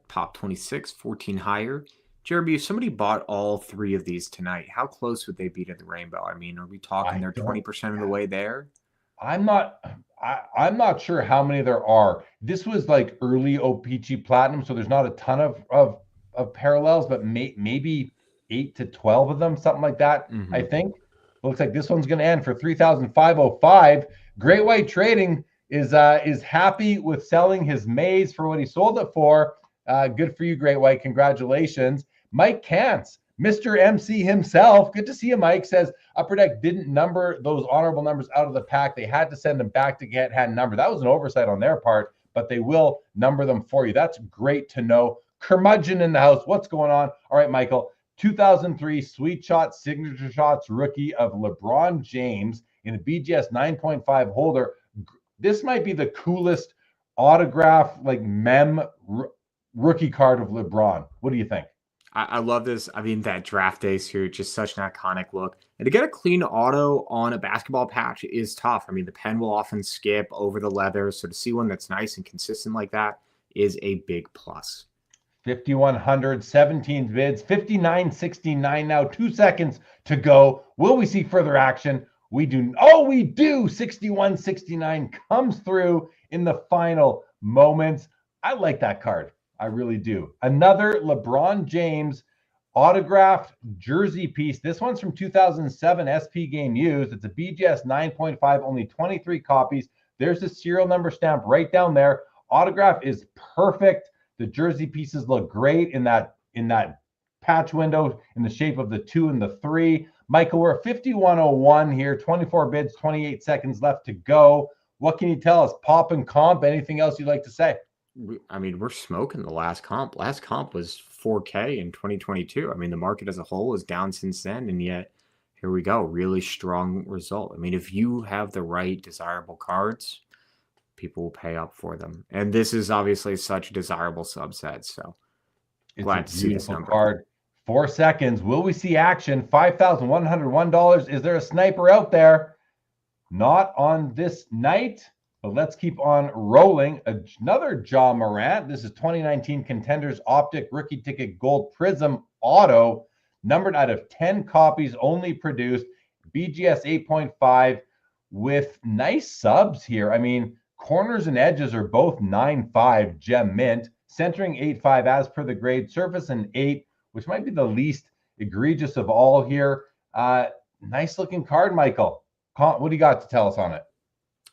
Pop 26, 14 higher. Jeremy, if somebody bought all 3 of these tonight, how close would they be to the rainbow? I mean, are we talking they're 20% of the way there? I'm not sure how many there are. This was like early O-Pee-Chee Platinum, so there's not a ton of parallels, but maybe 8 to 12 of them, something like that. I think. Looks like this one's going to end for $3,505. Great White Trading is happy with selling his maize for what he sold it for. Good for you, Great White. Congratulations. Mike Kantz, Mr. MC himself. Good to see you, Mike. Says Upper Deck didn't number those honorable numbers out of the pack. They had to send them back to get hand number. That was an oversight on their part, but they will number them for you. That's great to know. Curmudgeon in the house. What's going on? All right, Michael. 2003 Sweet Shot Signature Shots rookie of LeBron James in a BGS 9.5 holder. This might be the coolest autograph, like rookie card of LeBron. What do you think? I love this. I mean, that draft day suit, just such an iconic look. And to get a clean auto on a basketball patch is tough. I mean, the pen will often skip over the leather. So to see one that's nice and consistent like that is a big plus. 5,100, 17 bids, 59.69 now, 2 seconds to go. Will we see further action? We do. Oh, we do. 61.69 comes through in the final moments. I like that card. I really do. Another LeBron James autographed jersey piece. This one's from 2007 SP Game Used. It's a BGS 9.5, only 23 copies. There's the serial number stamp right down there. Autograph is perfect. The jersey pieces look great in that patch window in the shape of the 2 and the 3. Michael, we're at 51.01 here, 24 bids, 28 seconds left to go. What can you tell us? Pop and comp, anything else you'd like to say? I mean, we're smoking the last comp. Last comp was 4K in 2022. I mean, the market as a whole is down since then, and yet here we go. Really strong result. I mean, if you have the right desirable cards, people will pay up for them. And this is obviously such a desirable subset. So glad to see this number. Card. 4 seconds. Will we see action? $5,101. Is there a sniper out there? Not on this night, but let's keep on rolling. Another Ja Morant. This is 2019 Contenders Optic Rookie Ticket Gold Prism Auto, numbered out of 10 copies, only produced. BGS 8.5 with nice subs here. I mean, corners and edges are both 9.5 Gem Mint, centering 8.5 as per the grade, surface an 8, which might be the least egregious of all here. Nice looking card, Michael. What do you got to tell us on it?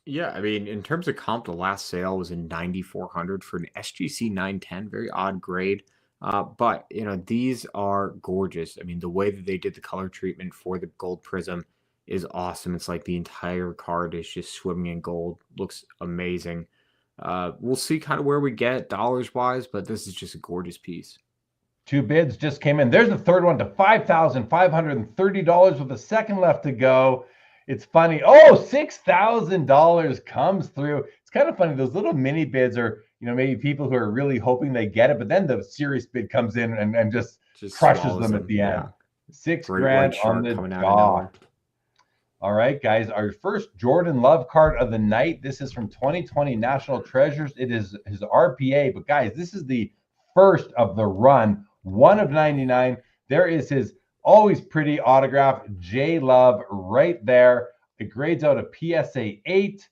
Yeah, I mean, in terms of comp, the last sale was in 9,400 for an SGC 910, very odd grade. But, you know, these are gorgeous. I mean, the way that they did the color treatment for the gold prism is awesome. It's like the entire card is just swimming in gold. Looks amazing. We'll see kind of where we get dollars-wise, but this is just a gorgeous piece. 2 bids just came in. There's the third one to $5,530 with a second left to go. It's funny. Oh, $6,000 comes through. It's kind of funny. Those little mini bids are, you know, maybe people who are really hoping they get it, but then the serious bid comes in and just crushes them at the end. $6 grand on the dot. All right, guys, our first Jordan Love card of the night. This is from 2020 National Treasures. It is his RPA, but guys, this is the first of the run, 1 of 99. There is his always pretty autograph, J Love, right there. It grades out a PSA 8.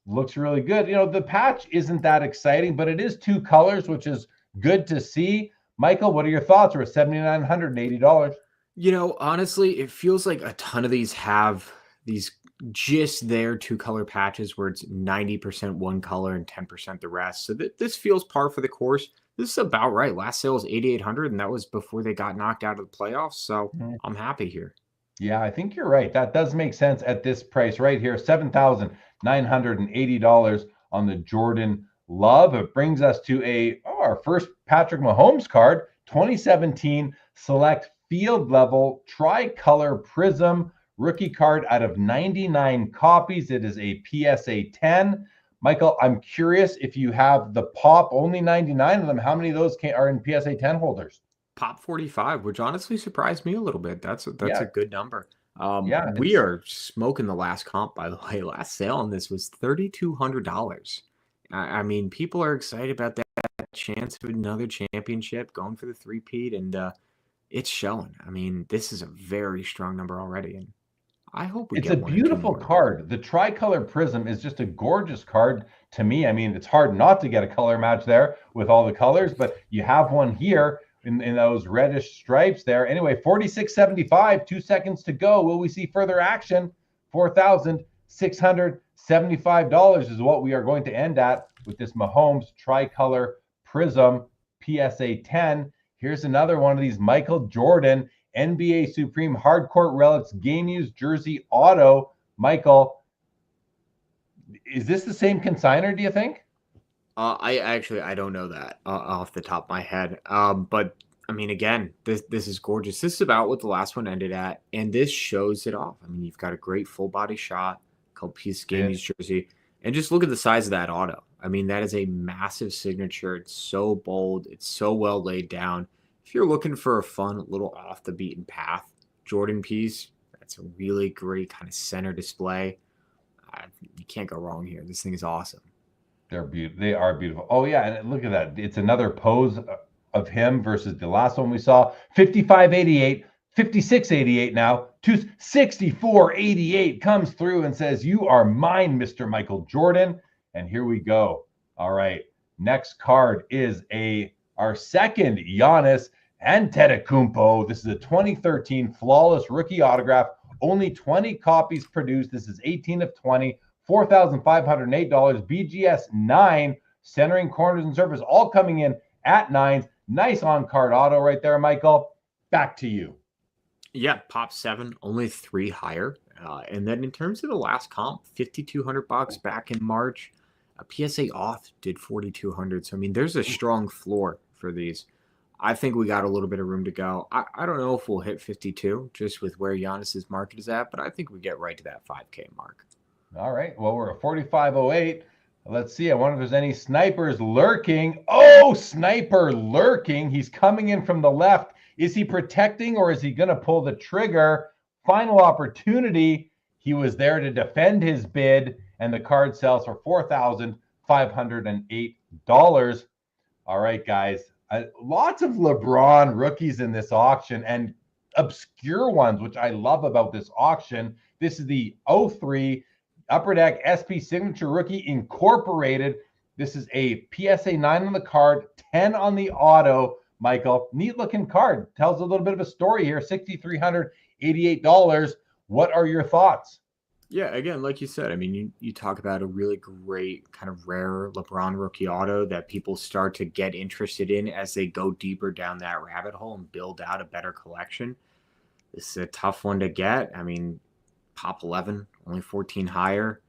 Looks really good. You know, the patch isn't that exciting, but it is 2 colors, which is good to see. Michael, what are your thoughts? We're at $7,980. You know, honestly, it feels like a ton of these have these just their 2 color patches where it's 90% one color and 10% the rest. So this feels par for the course. This is about right. Last sale was 8,800, and that was before they got knocked out of the playoffs. So I'm happy here. Yeah, I think you're right. That does make sense at this price right here, $7,980 on the Jordan Love. It brings us to our first Patrick Mahomes card, 2017 Select Field Level Tricolor Prism rookie card out of 99 copies. It is a PSA 10. Michael, I'm curious if you have the pop, only 99 of them. How many of those are in PSA 10 holders? Pop 45, which honestly surprised me a little bit. That's a good number. We are smoking the last comp, by the way. Last sale on this was $3,200. I mean, people are excited about that chance of another championship, going for the three-peat, and it's showing. I mean, this is a very strong number already, and I hope we get one. It's a beautiful card. The tricolor prism is just a gorgeous card to me. I mean, it's hard not to get a color match there with all the colors, but you have one here in those reddish stripes there. Anyway, 46.75, 2 seconds to go. Will we see further action? $4,675 is what we are going to end at with this Mahomes tricolor prism PSA 10. Here's another one of these Michael Jordan NBA Supreme Hardcourt Relics Game Used Jersey Auto. Michael, is this the same consigner, do you think? I don't know that off the top of my head. But I mean, again, this is gorgeous. This is about what the last one ended at, and this shows it off. I mean, you've got a great full body shot called Piece Game Used Jersey, and just look at the size of that auto. I mean, that is a massive signature. It's so bold. It's so well laid down. If you're looking for a fun little off the beaten path Jordan piece, that's a really great kind of center display. You can't go wrong here. This thing is awesome. They're beautiful. They are beautiful. Oh yeah, and look at that. It's another pose of him versus the last one we saw. 55.88, 56.88 now. 264.88 comes through and says, "You are mine, Mr. Michael Jordan." And here we go. All right. Next card is our second Giannis Antetokounmpo. This is a 2013 flawless rookie autograph. Only 20 copies produced. This is 18 of 20. $4,508. BGS 9. Centering, corners, and surface all coming in at 9s. Nice on-card auto right there, Michael. Back to you. Yeah, pop 7, only 3 higher. And then in terms of the last comp, $5,200 back in March. A PSA auth did $4,200. So, I mean, there's a strong floor for these. I think we got a little bit of room to go. I don't know if we'll hit 52 just with where Giannis's market is at, but I think we get right to that 5K mark. All right. Well, we're at 45.08. Let's see. I wonder if there's any snipers lurking. Oh, sniper lurking. He's coming in from the left. Is he protecting or is he going to pull the trigger? Final opportunity. He was there to defend his bid, and the card sells for $4,508. All right, guys. Lots of LeBron rookies in this auction and obscure ones, which I love about this auction. This is the 03 Upper Deck SP Signature Rookie Incorporated. This is a PSA 9 on the card, 10 on the auto. Michael, neat looking card. Tells a little bit of a story here. $6,388. What are your thoughts? Yeah, again, like you said, I mean, you talk about a really great kind of rare LeBron rookie auto that people start to get interested in as they go deeper down that rabbit hole and build out a better collection. This is a tough one to get. I mean, pop 11, only 14 higher.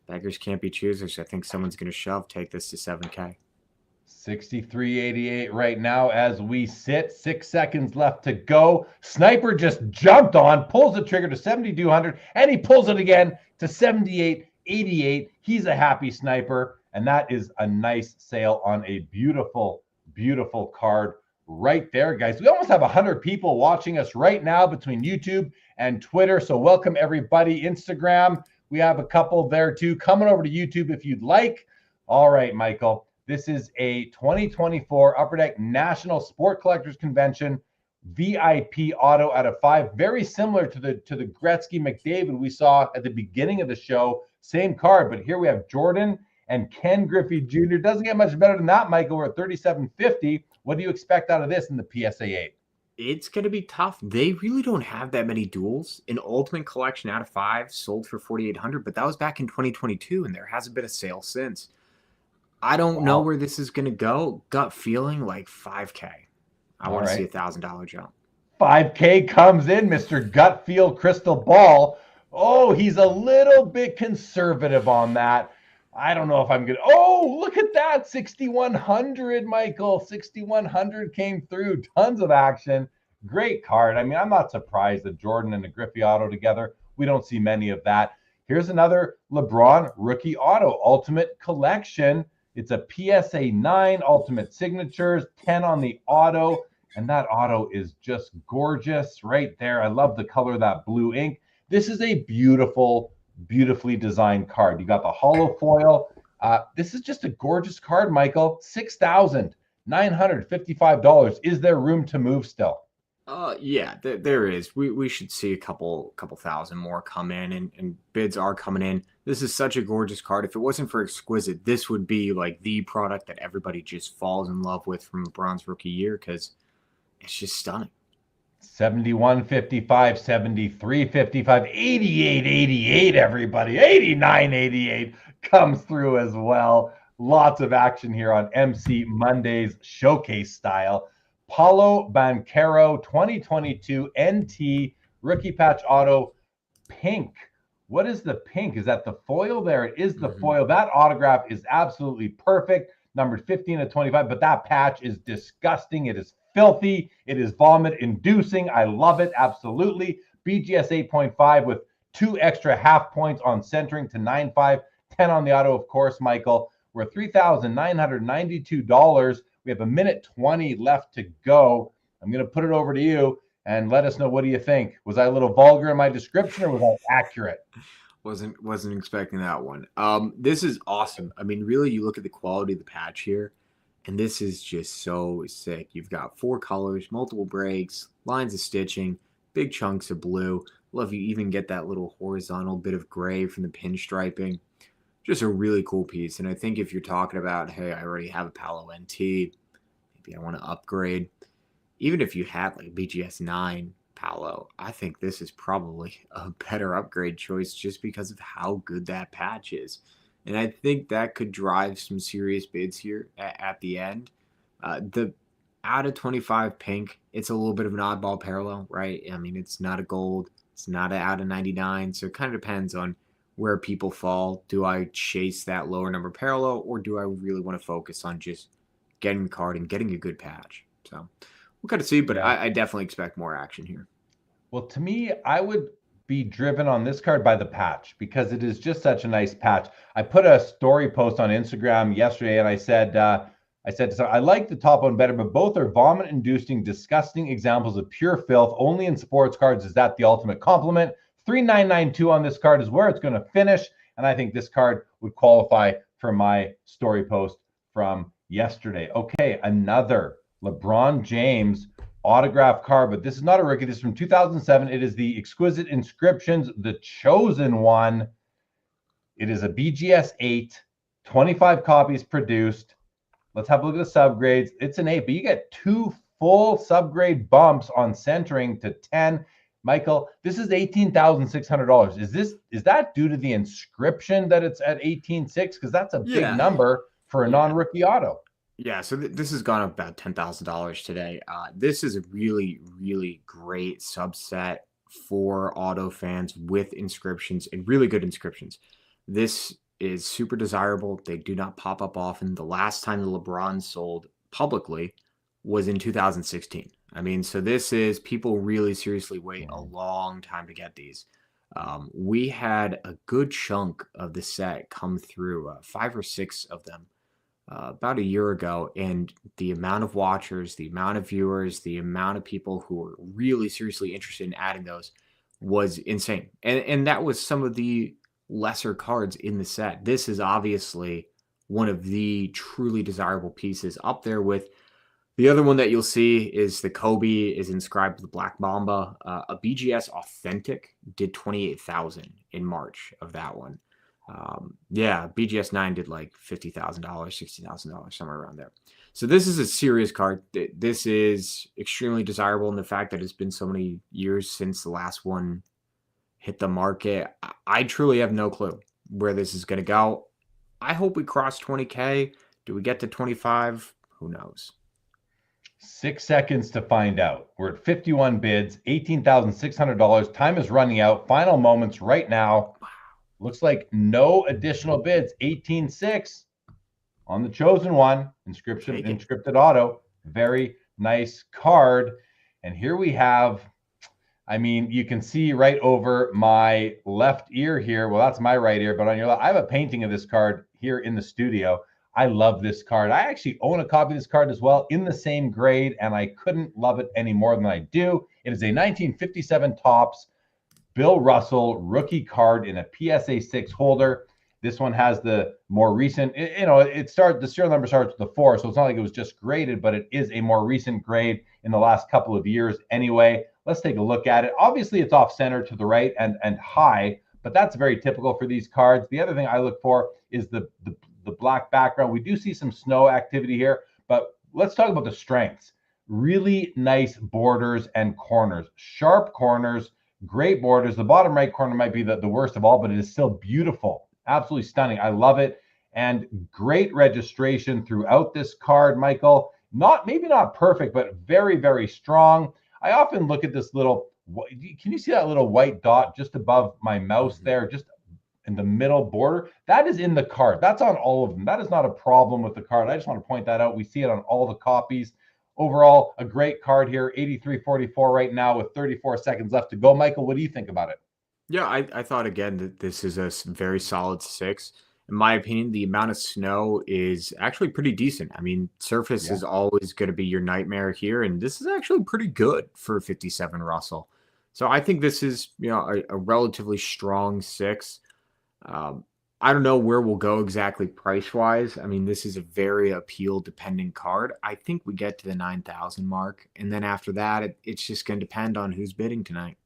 Beggars can't be choosers. I think someone's going to shove. Take this to 7K. 63.88 right now as we sit. 6 seconds left to go. Sniper just jumped on, pulls the trigger to 7,200, and he pulls it again to 78.88. He's a happy sniper, and that is a nice sale on a beautiful, beautiful card right there, guys. We almost have 100 people watching us right now between YouTube and Twitter. So welcome everybody. Instagram, we have a couple there too. Coming over to YouTube if you'd like. All right, Michael. This is a 2024 Upper Deck National Sport Collectors Convention VIP auto out of 5. Very similar to the Gretzky McDavid we saw at the beginning of the show. Same card, but here we have Jordan and Ken Griffey Jr. Doesn't get much better than that, Michael. We're at $37.50. What do you expect out of this in the PSA 8? It's going to be tough. They really don't have that many duels. An Ultimate Collection out of 5 sold for $4,800, but that was back in 2022, and there hasn't been a sale since. I don't know where this is going to go. Gut feeling like $5K. I want to see $1,000 jump. $5K comes in, Mr. Gut Feel Crystal Ball. Oh, he's a little bit conservative on that. I don't know if I'm good. Oh, look at that. 6,100, Michael. 6,100 came through. Tons of action. Great card. I mean, I'm not surprised that Jordan and the Griffey auto together. We don't see many of that. Here's another LeBron rookie auto, Ultimate Collection. It's a PSA 9 Ultimate Signatures, 10 on the auto. And that auto is just gorgeous right there. I love the color of that blue ink. This is a beautiful, beautifully designed card. You got the hollow foil. This is just a gorgeous card, Michael. $6,955. Is there room to move still? Yeah, there is. We should see a couple thousand more come in, and bids are coming in. This is such a gorgeous card. If it wasn't for Exquisite, this would be like the product that everybody just falls in love with from LeBron's rookie year because it's just stunning. 71.55, 73.55, 88.88, everybody. 89.88 comes through as well. Lots of action here on MC Mondays showcase style. Paulo Banchero 2022 NT rookie patch auto pink. What is the pink? Is that the foil there? It is the foil. That autograph is absolutely perfect. Numbered 15/25, but that patch is disgusting. It is filthy. It is vomit inducing. I love it. Absolutely. BGS 8.5 with 2 extra half points on centering to 9.5, 10 on the auto, of course, Michael. We're at $3,992. We have 1:20 left to go. I'm going to put it over to you and let us know, what do you think? Was I a little vulgar in my description or was I accurate? Wasn't expecting that one. This is awesome. I mean, really, you look at the quality of the patch here, and this is just so sick. You've got 4 colors, multiple breaks, lines of stitching, big chunks of blue. Love you even get that little horizontal bit of gray from the pinstriping. Just a really cool piece. And I think if you're talking about, hey, I already have a Paulo NT, maybe I want to upgrade. Even if you had like a BGS 9 Paulo, I think this is probably a better upgrade choice just because of how good that patch is. And I think that could drive some serious bids here at the end. The out of 25 pink, it's a little bit of an oddball parallel, right? I mean, it's not a gold. It's not an out of 99. So it kind of depends on where people fall. Do I chase that lower number parallel, or do I really want to focus on just getting the card and getting a good patch? So we'll kind of see, but I definitely expect more action here. Well, to me, I would be driven on this card by the patch because it is just such a nice patch. I put a story post on Instagram yesterday and I said, I like the top one better, but both are vomit-inducing, disgusting examples of pure filth. Only in sports cards is that the ultimate compliment. $3,992 on this card is where it's going to finish, and I think this card would qualify for my story post from yesterday. Okay, another LeBron James autograph card, but this is not a rookie. This is from 2007. It is the Exquisite Inscriptions, the chosen one. It is a BGS 8, 25 copies produced. Let's have a look at the subgrades. It's an 8, but you get 2 full subgrade bumps on centering to 10. Michael, this is $18,600. Is that due to the inscription that it's at 18.6? Because that's a big number for a non-rookie auto. Yeah, so this has gone up about $10,000 today. This is a really, really great subset for auto fans with inscriptions and really good inscriptions. This is super desirable. They do not pop up often. The last time the LeBron sold publicly was in 2016. I mean, so this is, people really seriously wait a long time to get these. We had a good chunk of the set come through, 5 or 6 of them about a year ago, and the amount of watchers, the amount of viewers, the amount of people who were really seriously interested in adding those was insane. And that was some of the lesser cards in the set. This is obviously one of the truly desirable pieces, up there with the other one that you'll see is the Kobe is inscribed with the Black Mamba. A BGS Authentic did 28,000 in March of that one. Yeah, BGS 9 did like $50,000, $60,000, somewhere around there. So this is a serious card. This is extremely desirable in the fact that it's been so many years since the last one hit the market. I truly have no clue where this is going to go. I hope we cross 20K. Do we get to 25? Who knows? 6 seconds to find out. We're at 51 bids, $18,600. Time is running out. Final moments right now. Looks like no additional bids. 18.6 on the chosen one. Inscripted auto. Very nice card. And here we have, I mean, you can see right over my left ear here. Well, that's my right ear, but on your left, I have a painting of this card here in the studio. I love this card. I actually own a copy of this card as well in the same grade, and I couldn't love it any more than I do. It is a 1957 Topps Bill Russell rookie card in a PSA 6 holder. This one has the more recent, the serial number starts with the 4, so it's not like it was just graded, but it is a more recent grade in the last couple of years anyway. Let's take a look at it. Obviously, it's off center to the right and high, but that's very typical for these cards. The other thing I look for is the black background. We do see some snow activity here, but let's talk about the strengths. Really nice borders and corners, sharp corners, great borders. The bottom right corner might be the worst of all, but it is still beautiful. Absolutely stunning. I love it. And great registration throughout this card, Michael. Maybe not perfect, but very, very strong. I often look at this little, can you see that little white dot just above my mouse there? Just in the middle border, that is in the card. That's on all of them. That is not a problem with the card. I just want to point that out. We see it on all the copies. Overall, a great card here, 83.44 right now with 34 seconds left to go. Michael, what do you think about it? Yeah, I thought, again, that this is a very solid 6. In my opinion, the amount of snow is actually pretty decent. I mean, surface is always going to be your nightmare here, and this is actually pretty good for 57 Russell. So I think this is, a relatively strong 6. I don't know where we'll go exactly price-wise. I mean, this is a very appeal-dependent card. I think we get to the 9,000 mark, and then after that, it's just going to depend on who's bidding tonight.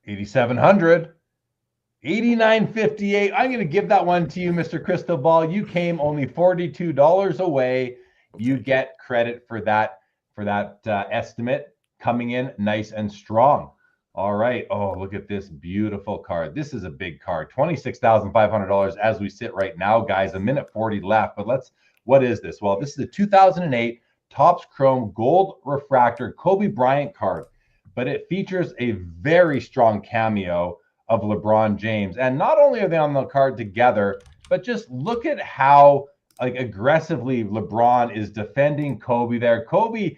8,700, 89.58. I'm going to give that one to you, Mr. Crystal Ball. You came only $42 away. You get credit for that estimate coming in nice and strong. All right. Oh, look at this beautiful card. This is a big card. $26,500 as we sit right now, guys. 1:40 left. But what is this? Well, this is a 2008 Topps Chrome Gold Refractor Kobe Bryant card, but it features a very strong cameo of LeBron James. And not only are they on the card together, but just look at how aggressively LeBron is defending Kobe there. Kobe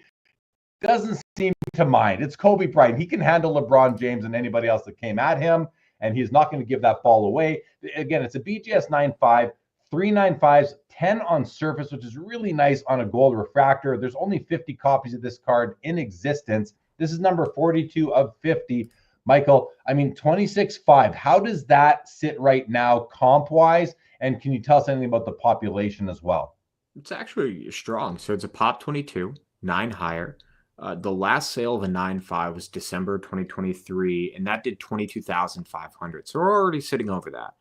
doesn't seem to mind. It's Kobe Bryant. He can handle LeBron James and anybody else that came at him, and he's not going to give that ball away. Again, it's a BGS 9.5, 395s, 10 on surface, which is really nice on a gold refractor. There's only 50 copies of this card in existence. This is number 42 of 50. Michael, I mean, 26.5. How does that sit right now comp-wise? And can you tell us anything about the population as well? It's actually strong. So it's a pop 22, 9 higher. The last sale of a 9.5 was December 2023, and that did 22,500. So we're already sitting over that.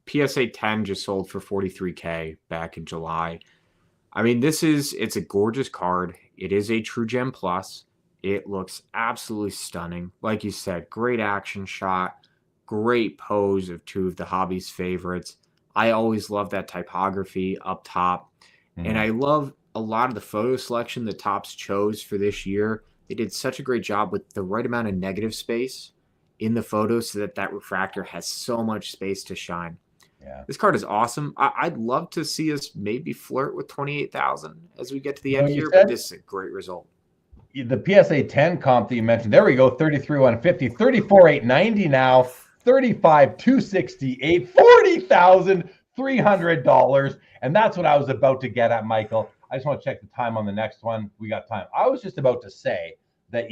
PSA 10 just sold for 43K back in July. I mean, it's a gorgeous card. It is a True Gem Plus. It looks absolutely stunning. Like you said, great action shot, great pose of two of the hobby's favorites. I always love that typography up top. And I love a lot of the photo selection that Topps chose for this year. They did such a great job with the right amount of negative space in the photo so that refractor has so much space to shine. Yeah. This card is awesome. I'd love to see us maybe flirt with 28,000 as we get to the end here, but this is a great result. The PSA 10 comp that you mentioned, there we go, 33,150, 34,890 now, 35,268, 40,000, $300. And that's what I was about to get at, Michael. I just want to check the time on the next one. We got time. I was just about to say that,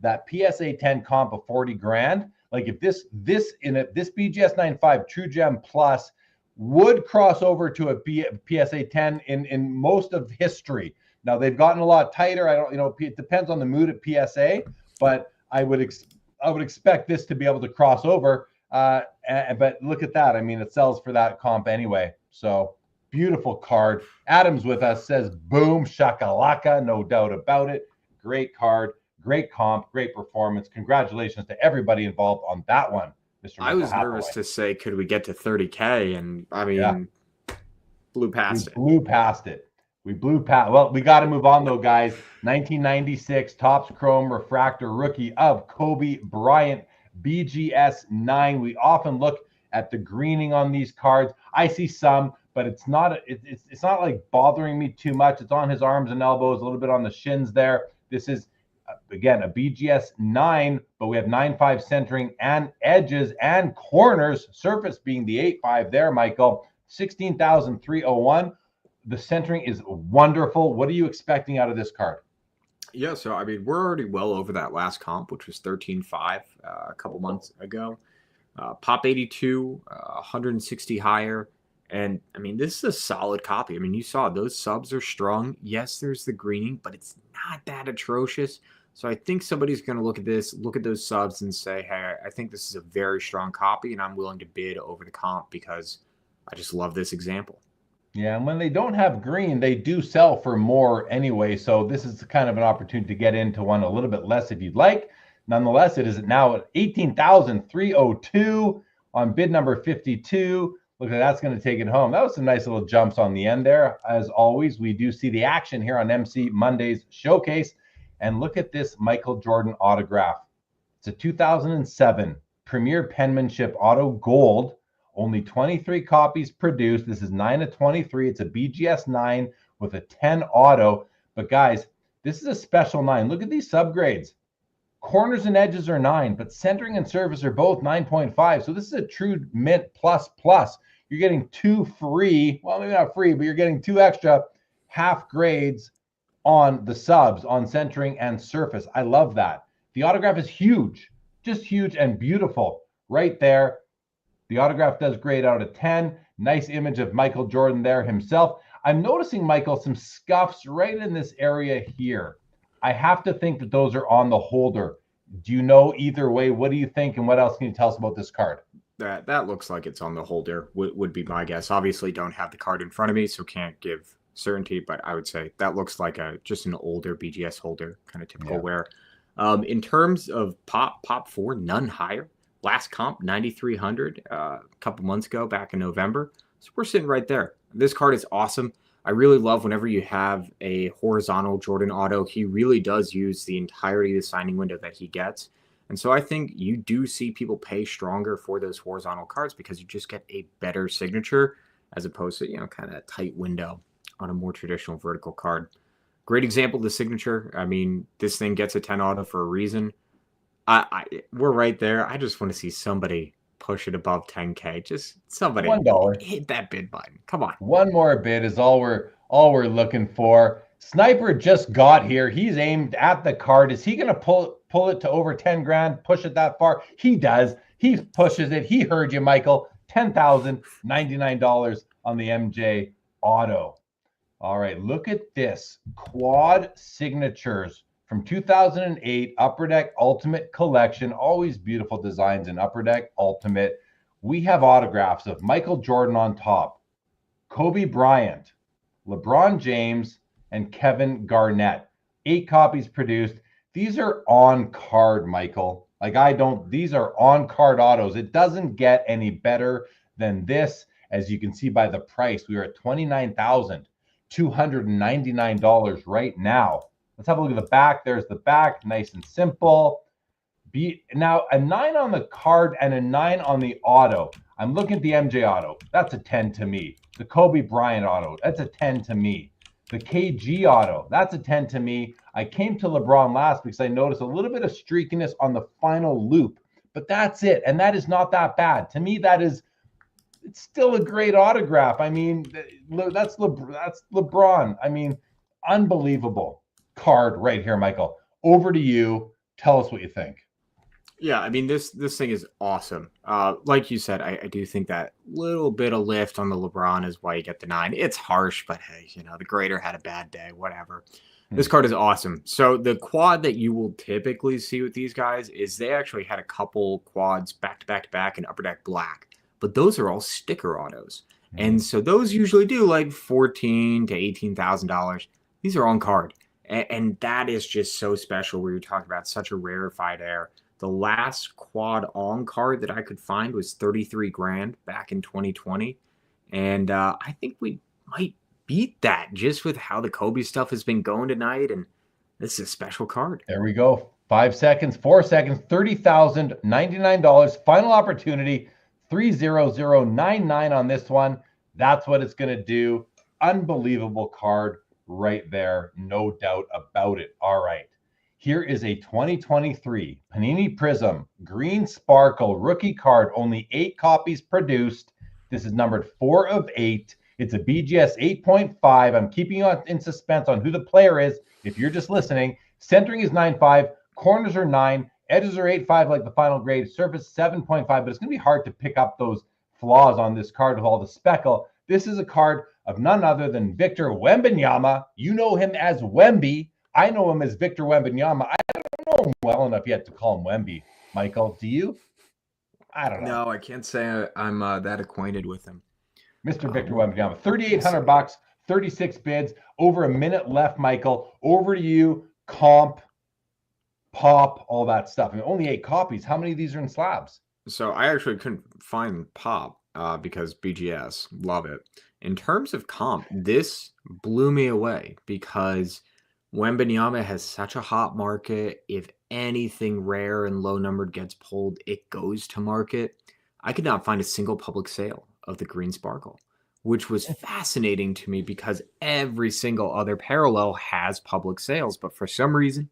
that PSA 10 comp of 40 grand, like if this BGS 9.5 True Gem Plus would cross over to a PSA 10 in most of history. Now they've gotten a lot tighter. It depends on the mood at PSA, but I would expect this to be able to cross over. But look at that. I mean, it sells for that comp anyway. So beautiful card. Adam's with us, says boom shakalaka, no doubt about it. Great card, great comp, great performance. Congratulations to everybody involved on that one, Mr. I was Hathaway. nervous to say, could we get to 30K? And I mean, blew past it. Blew past it. Well, we got to move on though, guys. 1996 Topps Chrome Refractor Rookie of Kobe Bryant, BGS 9. We often look at the greening on these cards. I see some, but it's not like bothering me too much. It's on his arms and elbows, a little bit on the shins there. This is again a BGS 9, but we have 9.5 centering and edges and corners, surface being the 8.5 there, Michael. 16,301. The centering is wonderful. What are you expecting out of this card? Yeah, so I mean, we're already well over that last comp, which was 13.5 a couple months ago. Pop 82, 160 higher. And I mean, this is a solid copy. I mean, you saw those subs are strong. Yes, there's the greening, but it's not that atrocious. So I think somebody's going to look at this, look at those subs and say, hey, I think this is a very strong copy, and I'm willing to bid over the comp because I just love this example. Yeah, and when they don't have green, they do sell for more anyway. So this is kind of an opportunity to get into one a little bit less if you'd like. Nonetheless, it is now at 18,302 on bid number 52. Look like that's going to take it home. That was some nice little jumps on the end there. As always, we do see the action here on MC Mondays Showcase. And look at this Michael Jordan autograph. It's a 2007 Premier Penmanship Auto Gold. Only 23 copies produced. This is 9 of 23. It's a BGS 9 with a 10 auto. But guys, this is a special 9. Look at these subgrades. Corners and edges are 9, but centering and surface are both 9.5. So this is a true mint plus. You're getting 2 free, well, maybe not free, but you're getting 2 extra half grades on the subs, on centering and surface. I love that. The autograph is huge, just huge and beautiful right there. The autograph does grade out of 10. Nice image of Michael Jordan there himself. I'm noticing, Michael, some scuffs right in this area here. I have to think that those are on the holder. Do you know either way? What do you think? And what else can you tell us about this card? That looks like it's on the holder, would be my guess. Obviously, don't have the card in front of me, so can't give certainty, but I would say that looks like just an older BGS holder, kind of typical wear. In terms of Pop 4, none higher. Last comp, 9,300 a couple months ago, back in November. So we're sitting right there. This card is awesome. I really love whenever you have a horizontal Jordan auto. He really does use the entirety of the signing window that he gets. And so I think you do see people pay stronger for those horizontal cards because you just get a better signature as opposed to, kind of a tight window on a more traditional vertical card. Great example of the signature. I mean, this thing gets a 10 auto for a reason. We're right there. I just want to see somebody push it above 10K. Just somebody $1 hit that bid button. Come on. One more bid is all we're looking for. Sniper just got here. He's aimed at the card. Is he going to pull it to over 10 grand? Push it that far? He does. He pushes it. He heard you, Michael. $10,099 on the MJ auto. All right, look at this. Quad signatures from 2008 Upper Deck Ultimate Collection. Always beautiful designs in Upper Deck Ultimate. We have autographs of Michael Jordan on top, Kobe Bryant, LeBron James, and Kevin Garnett. 8 copies produced. These are on card, Michael. These are on card autos. It doesn't get any better than this. As you can see by the price, we are at $29,299 right now. Let's have a look at the back. There's the back, nice and simple. Now, a 9 on the card and a 9 on the auto. I'm looking at the MJ auto. That's a 10 to me. The Kobe Bryant auto. That's a 10 to me. The KG auto. That's a 10 to me. I came to LeBron last because I noticed a little bit of streakiness on the final loop. But that's it. And that is not that bad. To me, that is it's still a great autograph. I mean, that's LeBron. I mean, unbelievable card right here, Michael. Over to you. Tell us what you think. Yeah, I mean this thing is awesome. Like you said, I do think that little bit of lift on the LeBron is why you get the 9. It's harsh, but hey, the grader had a bad day, whatever. This card is awesome. So the quad that you will typically see with these guys is they actually had a couple quads back to back to back in Upper Deck Black, but those are all sticker autos. And so those usually do like $14,000 to $18,000. These are on card. And that is just so special where you're talking about such a rarefied air. The last quad on card that I could find was 33 grand back in 2020. And I think we might beat that just with how the Kobe stuff has been going tonight. And this is a special card. There we go. 5 seconds, 4 seconds, $30,099. Final opportunity, 30099 on this one. That's what it's going to do. Unbelievable card right there. No doubt about it. All right. Here is a 2023 Panini Prism Green Sparkle rookie card. Only 8 copies produced. This is numbered 4 of 8. It's a BGS 8.5. I'm keeping you in suspense on who the player is. If you're just listening, centering is 9.5. Corners are 9. Edges are 8.5 like the final grade. Surface 7.5. But it's going to be hard to pick up those flaws on this card with all the speckle. This is a card of none other than Victor Wembanyama. You know him as Wemby. I know him as Victor Wembanyama. I don't know him well enough yet to call him Wemby. Michael, do you? I don't know. No, I can't say I'm that acquainted with him. Mr. Victor Wembanyama, $3,800, 36 bids, over a minute left, Michael. Over to you, comp, pop, all that stuff. I mean, only 8 copies. How many of these are in slabs? So I actually couldn't find pop because BGS, love it. In terms of comp, this blew me away because Wembanyama has such a hot market. If anything rare and low numbered gets pulled, it goes to market. I could not find a single public sale of the Green Sparkle, which was fascinating to me because every single other parallel has public sales. But for some reason,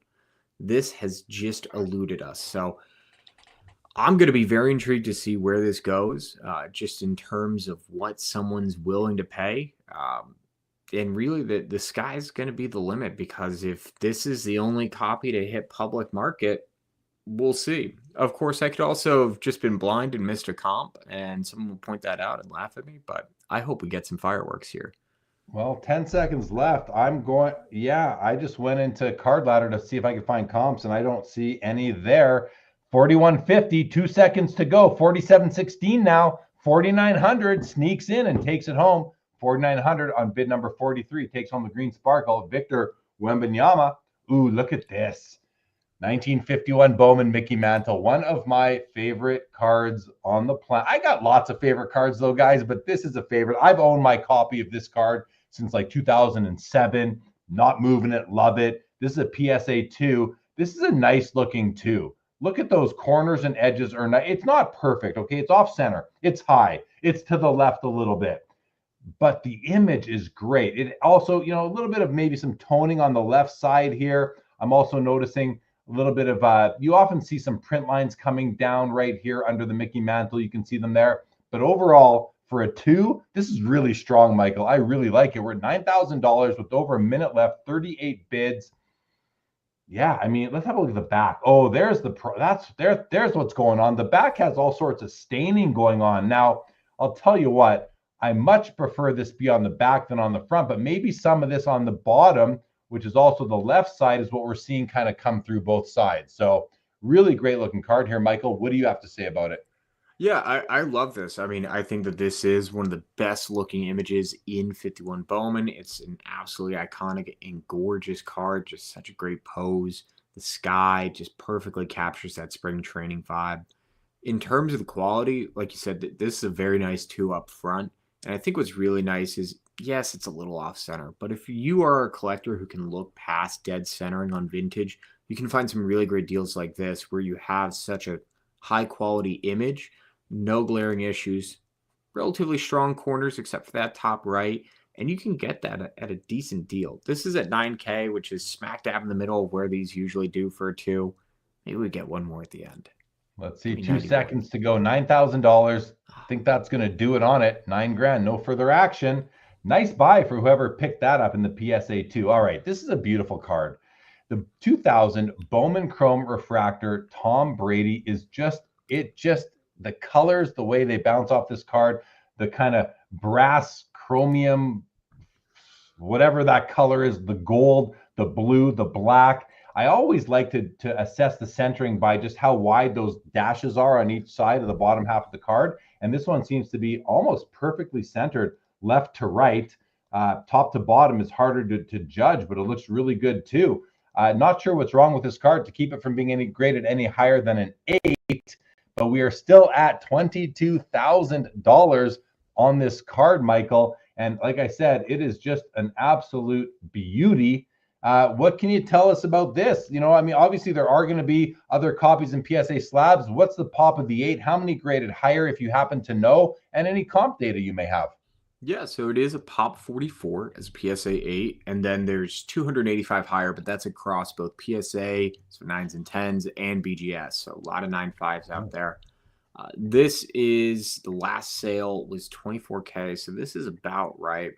this has just eluded us. So I'm going to be very intrigued to see where this goes, just in terms of what someone's willing to pay. And really, the sky's going to be the limit because if this is the only copy to hit public market, we'll see. Of course, I could also have just been blind and missed a comp, and someone will point that out and laugh at me, but I hope we get some fireworks here. Well, 10 seconds left. I just went into Card Ladder to see if I could find comps, and I don't see any there. 41.50, 2 seconds to go. 47.16 now. 4,900 sneaks in and takes it home. 4,900 on bid number 43 takes home the Green Sparkle. Victor Wembanyama. Ooh, look at this. 1951 Bowman Mickey Mantle. One of my favorite cards on the planet. I got lots of favorite cards though, guys, but this is a favorite. I've owned my copy of this card since like 2007. Not moving it. Love it. This is a PSA 2. This is a nice looking 2. Look at those corners and edges. It's not perfect, okay? It's off center. It's high. It's to the left a little bit. But the image is great. It also, a little bit of maybe some toning on the left side here. I'm also noticing a little bit of, you often see some print lines coming down right here under the Mickey Mantle. You can see them there. But overall, for a 2, this is really strong, Michael. I really like it. We're at $9,000 with over a minute left, 38 bids. Yeah, I mean, let's have a look at the back. Oh, there's there's what's going on. The back has all sorts of staining going on. Now, I'll tell you what, I much prefer this be on the back than on the front, but maybe some of this on the bottom, which is also the left side, is what we're seeing kind of come through both sides. So really great looking card here, Michael. What do you have to say about it? Yeah, I love this. I mean, I think that this is one of the best looking images in 51 Bowman. It's an absolutely iconic and gorgeous card. Just such a great pose. The sky just perfectly captures that spring training vibe. In terms of the quality, like you said, this is a very nice 2 up front. And I think what's really nice is, yes, it's a little off center, but if you are a collector who can look past dead centering on vintage, you can find some really great deals like this where you have such a high quality image, no glaring issues, relatively strong corners except for that top right, and you can get that at a decent deal. This is at $9K, which is smack dab in the middle of where these usually do for a 2. Maybe we get one more at the end. Let's see, 2 91. seconds to go. $9,000. I think that's going to do it on it. $9,000. No further action. Nice buy for whoever picked that up in the PSA 2. All right, this is a beautiful card. The 2000 Bowman Chrome Refractor Tom Brady is just the colors, the way they bounce off this card, the kind of brass chromium, whatever that color is, the gold, the blue, the black. I always like to assess the centering by just how wide those dashes are on each side of the bottom half of the card. And this one seems to be almost perfectly centered left to right. Top to bottom is harder to judge, but it looks really good too. Not sure what's wrong with this card to keep it from being graded any higher than an 8, but we are still at $22,000 on this card, Michael. And like I said, it is just an absolute beauty. What can you tell us about this? You know, I mean, obviously there are going to be other copies in PSA slabs. What's the pop of the 8? How many graded higher, if you happen to know, and any comp data you may have? Yeah, so it is a pop 44 as PSA 8, and then there's 285 higher, but that's across both PSA, so 9s and 10s, and BGS. So a lot of 9.5s out there. This is the last sale was $24K, so this is about right.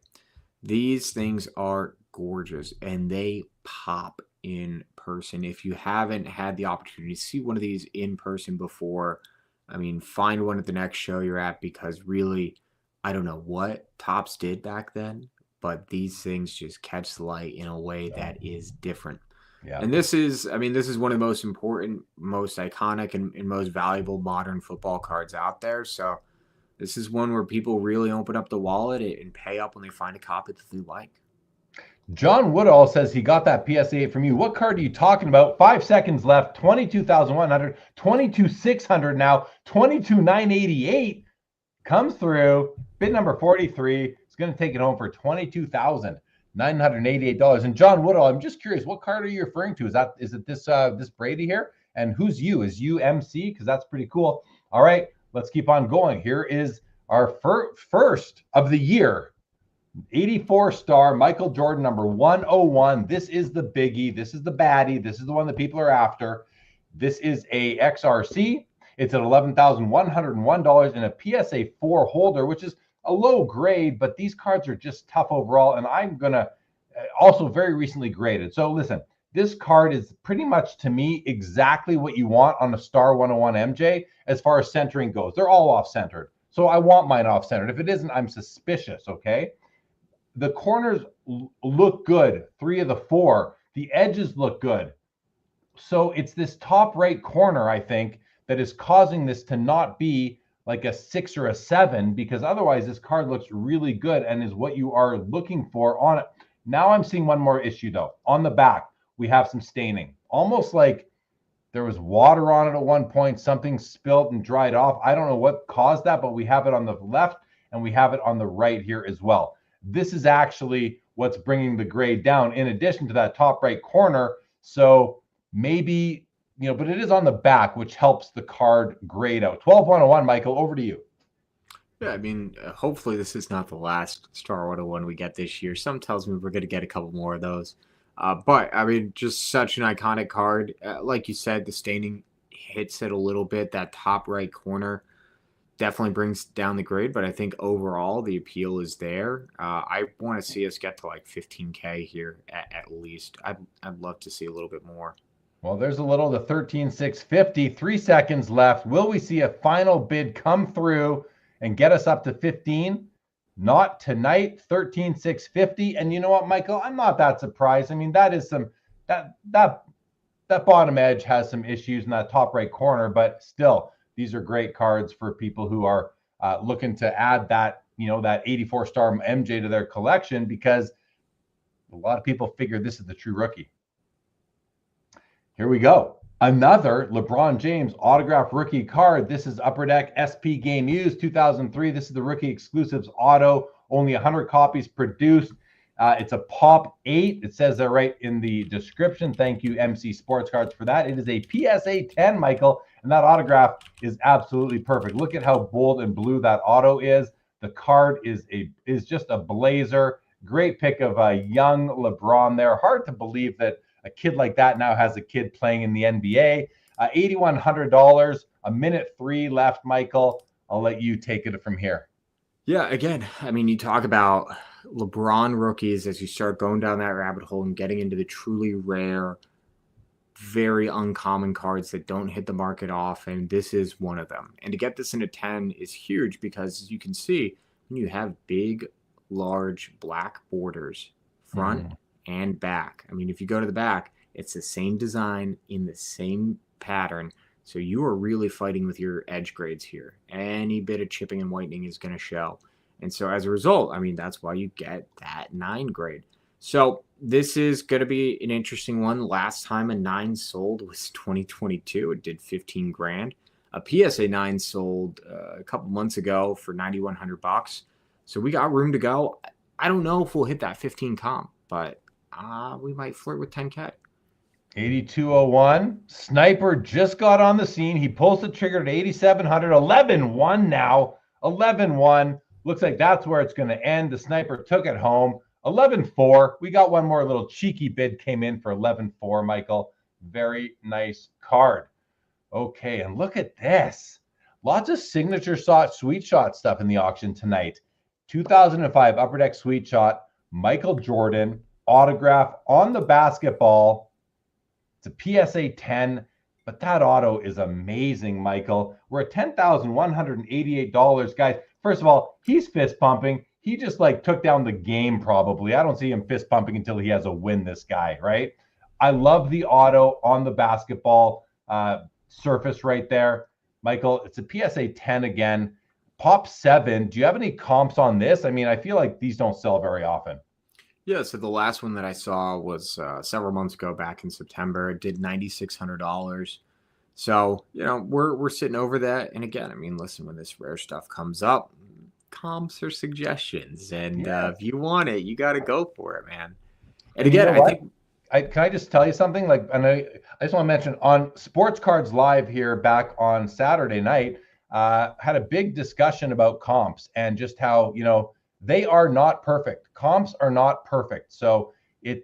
These things are gorgeous, and they pop in person. If you haven't had the opportunity to see one of these in person before, I mean, find one at the next show you're at, because really, I don't know what Topps did back then, but these things just catch the light in a way that is different. Yeah. And this is, I mean, this is one of the most important, most iconic, and most valuable modern football cards out there. So this is one where people really open up the wallet and pay up when they find a copy that they like. John Woodall says he got that PSA 8 from you. What card are you talking about? 5 seconds left. 22,100, 22,600 now, 22,988 comes through. Bid number 43. It's going to take it home for $22,988. And John Woodall, I'm just curious, what card are you referring to? Is it this Brady here? And who's you? Is you MC? Because that's pretty cool. All right, let's keep on going. Here is our first of the year. 84 star Michael Jordan number 101. This is the biggie. This is the baddie. This is the one that people are after. This is a XRC. It's at $11,101 in a PSA 4 holder, which is a low grade, but these cards are just tough overall. And I'm going to also very recently graded. So listen, this card is pretty much to me exactly what you want on a Star 101 MJ as far as centering goes. They're all off centered. So I want mine off centered. If it isn't, I'm suspicious. Okay. The corners look good. 3 of the 4. The edges look good. So it's this top right corner, I think, that is causing this to not be like a 6 or a 7, because otherwise this card looks really good and is what you are looking for on it. Now I'm seeing one more issue though. On the back, we have some staining, almost like there was water on it at one point, something spilled and dried off. I don't know what caused that, but we have it on the left and we have it on the right here as well. This is actually what's bringing the grade down in addition to that top right corner. So maybe, you know, but it is on the back, which helps the card grade out. 12,101, Michael, over to you. Yeah, I mean, hopefully this is not the last Star 101 we get this year. Some tells me we're going to get a couple more of those. But, I mean, just such an iconic card. Like you said, the staining hits it a little bit. That top right corner definitely brings down the grade, but I think overall the appeal is there. I want to see us get to like 15K here at least. I'd love to see a little bit more. Well, there's a little, the 13,650, 3 seconds left. Will we see a final bid come through and get us up to 15? Not tonight, 13,650. And you know what, Michael? I'm not that surprised. I mean, that is some, that bottom edge has some issues in that top right corner, but still, these are great cards for people who are looking to add that, you know, that 84 star MJ to their collection, because a lot of people figure this is the true rookie. Here we go. Another LeBron James autograph rookie card. This is Upper Deck SP Game Used 2003. This is the rookie exclusives auto. Only 100 copies produced. It's a pop 8. It says that right in the description. Thank you, MC Sports Cards, for that. It is a PSA 10, Michael, and that autograph is absolutely perfect. Look at how bold and blue that auto is. The card is just a blazer. Great pick of a young LeBron there. Hard to believe that a kid like that now has a kid playing in the NBA. $8,100 A minute 3 left, Michael. I'll let you take it from here. Yeah, again, I mean, you talk about LeBron rookies as you start going down that rabbit hole and getting into the truly rare, very uncommon cards that don't hit the market often. This is one of them. And to get this into 10 is huge because, as you can see, when you have big, large black borders, front and back. I mean, if you go to the back, it's the same design in the same pattern. So you are really fighting with your edge grades here. Any bit of chipping and whitening is going to show. And so as a result, I mean, that's why you get that 9 grade. So this is going to be an interesting one. Last time a 9 sold was 2022. It did 15 grand. A PSA 9 sold a couple months ago for $9,100. So we got room to go. I don't know if we'll hit that 15 comp, but we might flirt with 10K. 8201. Sniper just got on the scene. He pulls the trigger at 8,700. 11-1 now. 11-1. Looks like that's where it's going to end. The Sniper took it home. 11-4. We got one more little cheeky bid came in for 11-4, Michael. Very nice card. Okay, and look at this. Lots of signature sweet shot stuff in the auction tonight. 2005 Upper Deck Sweet Shot. Michael Jordan. Autograph on the basketball. It's a PSA 10, but that auto is amazing, Michael. We're at $10,188, guys. First of all, he's fist pumping. He just took down the game probably. I don't see him fist pumping until he has a win, this guy, right? I love the auto on the basketball surface right there. Michael, it's a PSA 10 again. Pop 7. Do you have any comps on this? I mean, I feel like these don't sell very often. Yeah, so the last one that I saw was several months ago, back in September. It did $9,600. So, we're sitting over that. And again, I mean, listen, when this rare stuff comes up, comps are suggestions. And if you want it, you got to go for it, man. And again, I think... can I just tell you something? I just want to mention on Sports Cards Live here back on Saturday night, had a big discussion about comps and just how, they are not perfect. Comps are not perfect. So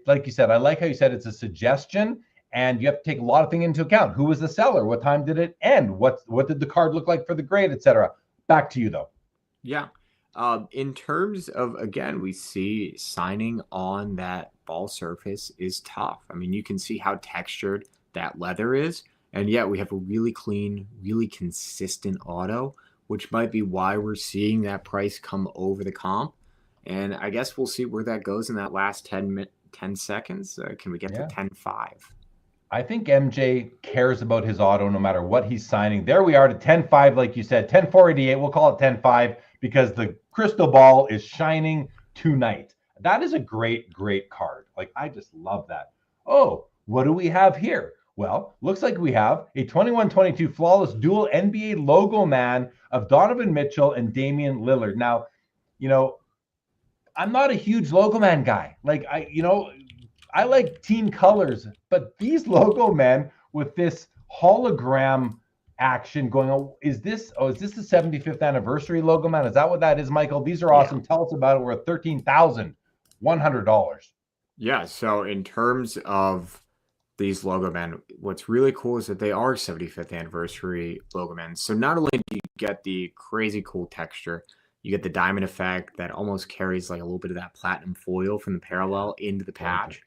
like you said, I like how you said it's a suggestion and you have to take a lot of things into account. Who was the seller? What time did it end? What did the card look like for the grade, etc. Back to you though. Yeah. In terms of, again, we see signing on that ball surface is tough. I mean, you can see how textured that leather is. And yet we have a really clean, really consistent auto, which might be why we're seeing that price come over the comp. And I guess we'll see where that goes in that last 10 seconds. Can we get to 10.5? I think MJ cares about his auto no matter what he's signing. There we are to 10.5, like you said, 10.488. We'll call it 10.5 because the crystal ball is shining tonight. That is a great, great card. I just love that. Oh, what do we have here? Well, looks like we have a 21-22 flawless dual NBA logo man of Donovan Mitchell and Damian Lillard. Now, I'm not a huge logo man guy. I like team colors, but these logo men with this hologram action going on, is this the 75th anniversary logo man? Is that what that is, Michael? These are awesome. Yeah. Tell us about it. We're at $13,100. Yeah. So in terms of these logo men, what's really cool is that they are 75th anniversary logo men. So not only do you get the crazy cool texture, you get the diamond effect that almost carries a little bit of that platinum foil from the parallel into the patch.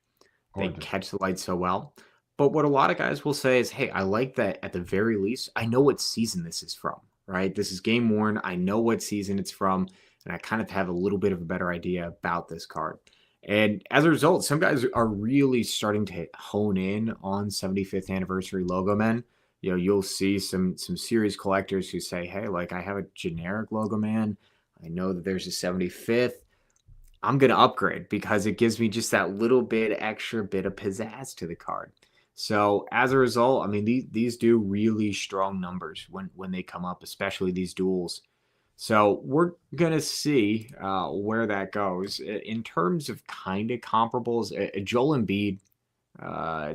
Gorgeous. They catch the light so well. But what a lot of guys will say is, hey, I like that at the very least, I know what season this is from, right? This is game worn. I know what season it's from, and I kind of have a little bit of a better idea about this card. And as a result, some guys are really starting to hone in on 75th anniversary logo men. You'll see some serious collectors who say, hey, I have a generic logo man. I know that there's a 75th. I'm going to upgrade because it gives me just that little bit extra bit of pizzazz to the card. So as a result, I mean, these do really strong numbers when they come up, especially these duels. So we're going to see where that goes. In terms of kind of comparables, Joel Embiid,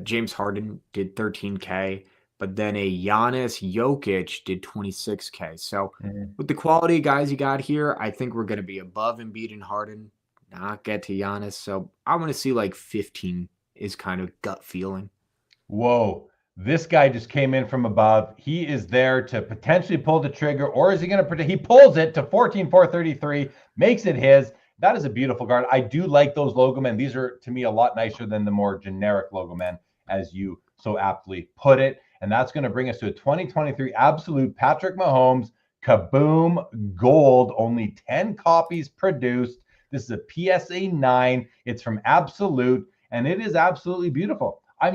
James Harden did 13K, but then a Giannis Jokic did 26K. So with the quality of guys you got here, I think we're going to be above Embiid and Harden, not get to Giannis. So I want to see 15 is kind of gut feeling. Whoa. This guy just came in from above. He is there to potentially pull the trigger, or is he going to protect? He pulls it to 14,433, makes it his. That is a beautiful card. I do like those logo men. These are, to me, a lot nicer than the more generic logo men, as you so aptly put it. And that's going to bring us to a 2023 Absolute Patrick Mahomes Kaboom Gold. Only 10 copies produced. This is a PSA 9. It's from Absolute, and it is absolutely beautiful. I'm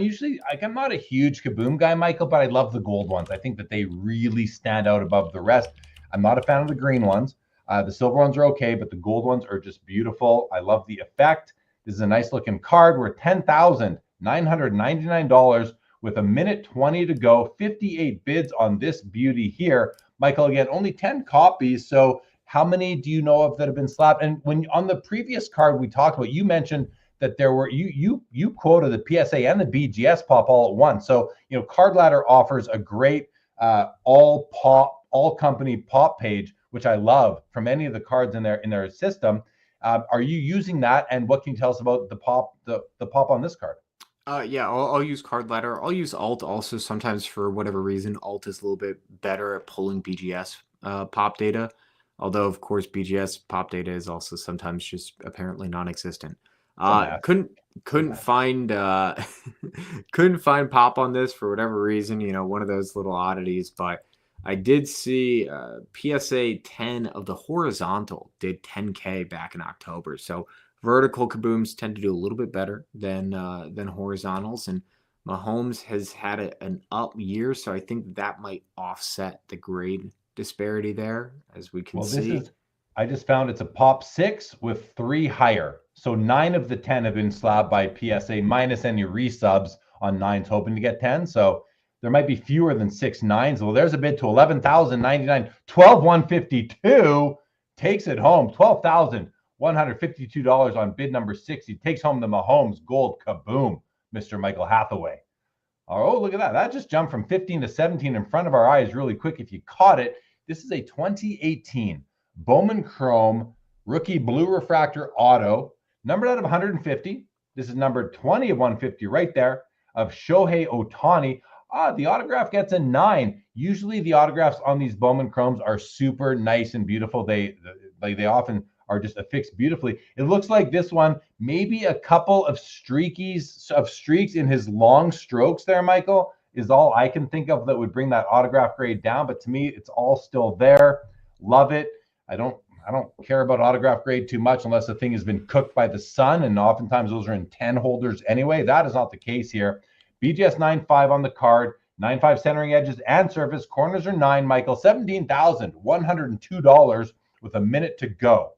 not a huge Kaboom guy, Michael, but I love the gold ones. I think that they really stand out above the rest. I'm not a fan of the green ones. The silver ones are okay, but the gold ones are just beautiful. I love the effect. This is a nice looking card. We're $10,999 with 1:20 to go. 58 bids on this beauty here. Michael, again, only 10 copies. So how many do you know of that have been slapped? And when on the previous card we talked about, you mentioned that there were you quoted the PSA and the BGS pop all at once. So Card Ladder offers a great all company pop page, which I love from any of the cards in their system. Are you using that? And what can you tell us about the pop on this card? Yeah, I'll use Card Ladder. I'll use Alt also sometimes for whatever reason. Alt is a little bit better at pulling BGS pop data. Although, of course, BGS pop data is also sometimes just apparently non-existent. Couldn't find couldn't find pop on this for whatever reason. One of those little oddities. But I did see PSA 10 of the horizontal did 10K back in October. So vertical kabooms tend to do a little bit better than horizontals, and Mahomes has had an up year, so I think that might offset the grade disparity there, as we can see. I just found it's a pop 6 with 3 higher. So 9 of the 10 have been slabbed by PSA minus any resubs on 9s hoping to get 10. So there might be fewer than 6 9s. Well, there's a bid to 11,099. 12,152 takes it home. $12,152 on bid number 6. He takes home the Mahomes Gold Kaboom, Mr. Michael Hathaway. Oh, look at that. That just jumped from 15 to 17 in front of our eyes really quick if you caught it. This is a 2018 Bowman Chrome Rookie Blue Refractor Auto, numbered out of 150. This is number 20 of 150 right there, of Shohei Ohtani. The autograph gets a 9. Usually the autographs on these Bowman Chromes are super nice and beautiful. They often are just affixed beautifully. It looks like this one, maybe a couple of streaks in his long strokes there, Michael, is all I can think of that would bring that autograph grade down. But to me, it's all still there. Love it. I don't care about autograph grade too much unless the thing has been cooked by the sun, and oftentimes those are in 10 holders anyway. That is not the case here. BGS 9.5 on the card, 9.5 centering edges and surface. Corners are 9, Michael. $17,102 with a minute to go.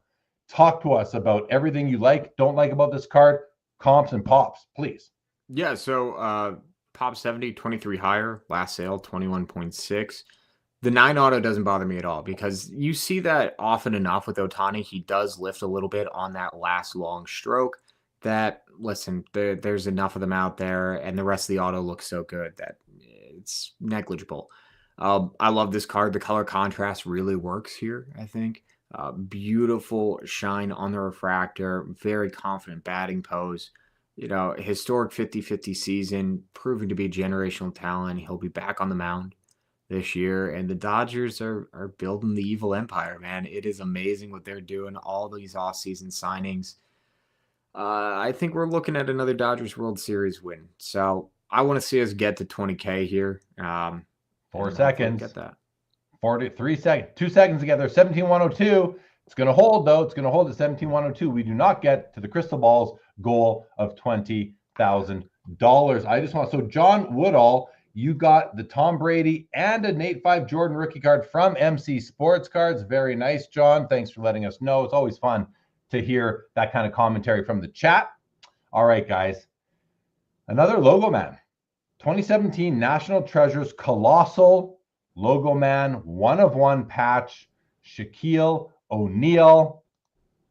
Talk to us about everything you like, don't like about this card, comps and pops, please. Yeah, so pop 70, 23 higher, last sale, 21.6. The 9 auto doesn't bother me at all because you see that often enough with Ohtani. He does lift a little bit on that last long stroke that, listen, there's enough of them out there, and the rest of the auto looks so good that it's negligible. I love this card. The color contrast really works here, I think. Beautiful shine on the refractor, very confident batting pose. Historic 50-50 season, proving to be generational talent. He'll be back on the mound this year, and the Dodgers are building the evil empire, man. It is amazing what they're doing, all these offseason signings. I think we're looking at another Dodgers World Series win. So I want to see us get to 20K here. 4 seconds. Get that. 43 seconds. 2 seconds together. 17,102. It's going to hold, though. It's going to hold at 17,102. We do not get to the Crystal Ball's goal of $20,000. So John Woodall, you got the Tom Brady and a Nate 5 Jordan rookie card from MC Sports Cards. Very nice, John. Thanks for letting us know. It's always fun to hear that kind of commentary from the chat. All right, guys. Another logo man. 2017 National Treasures Colossal Logo Man 1/1 patch. Shaquille O'Neal.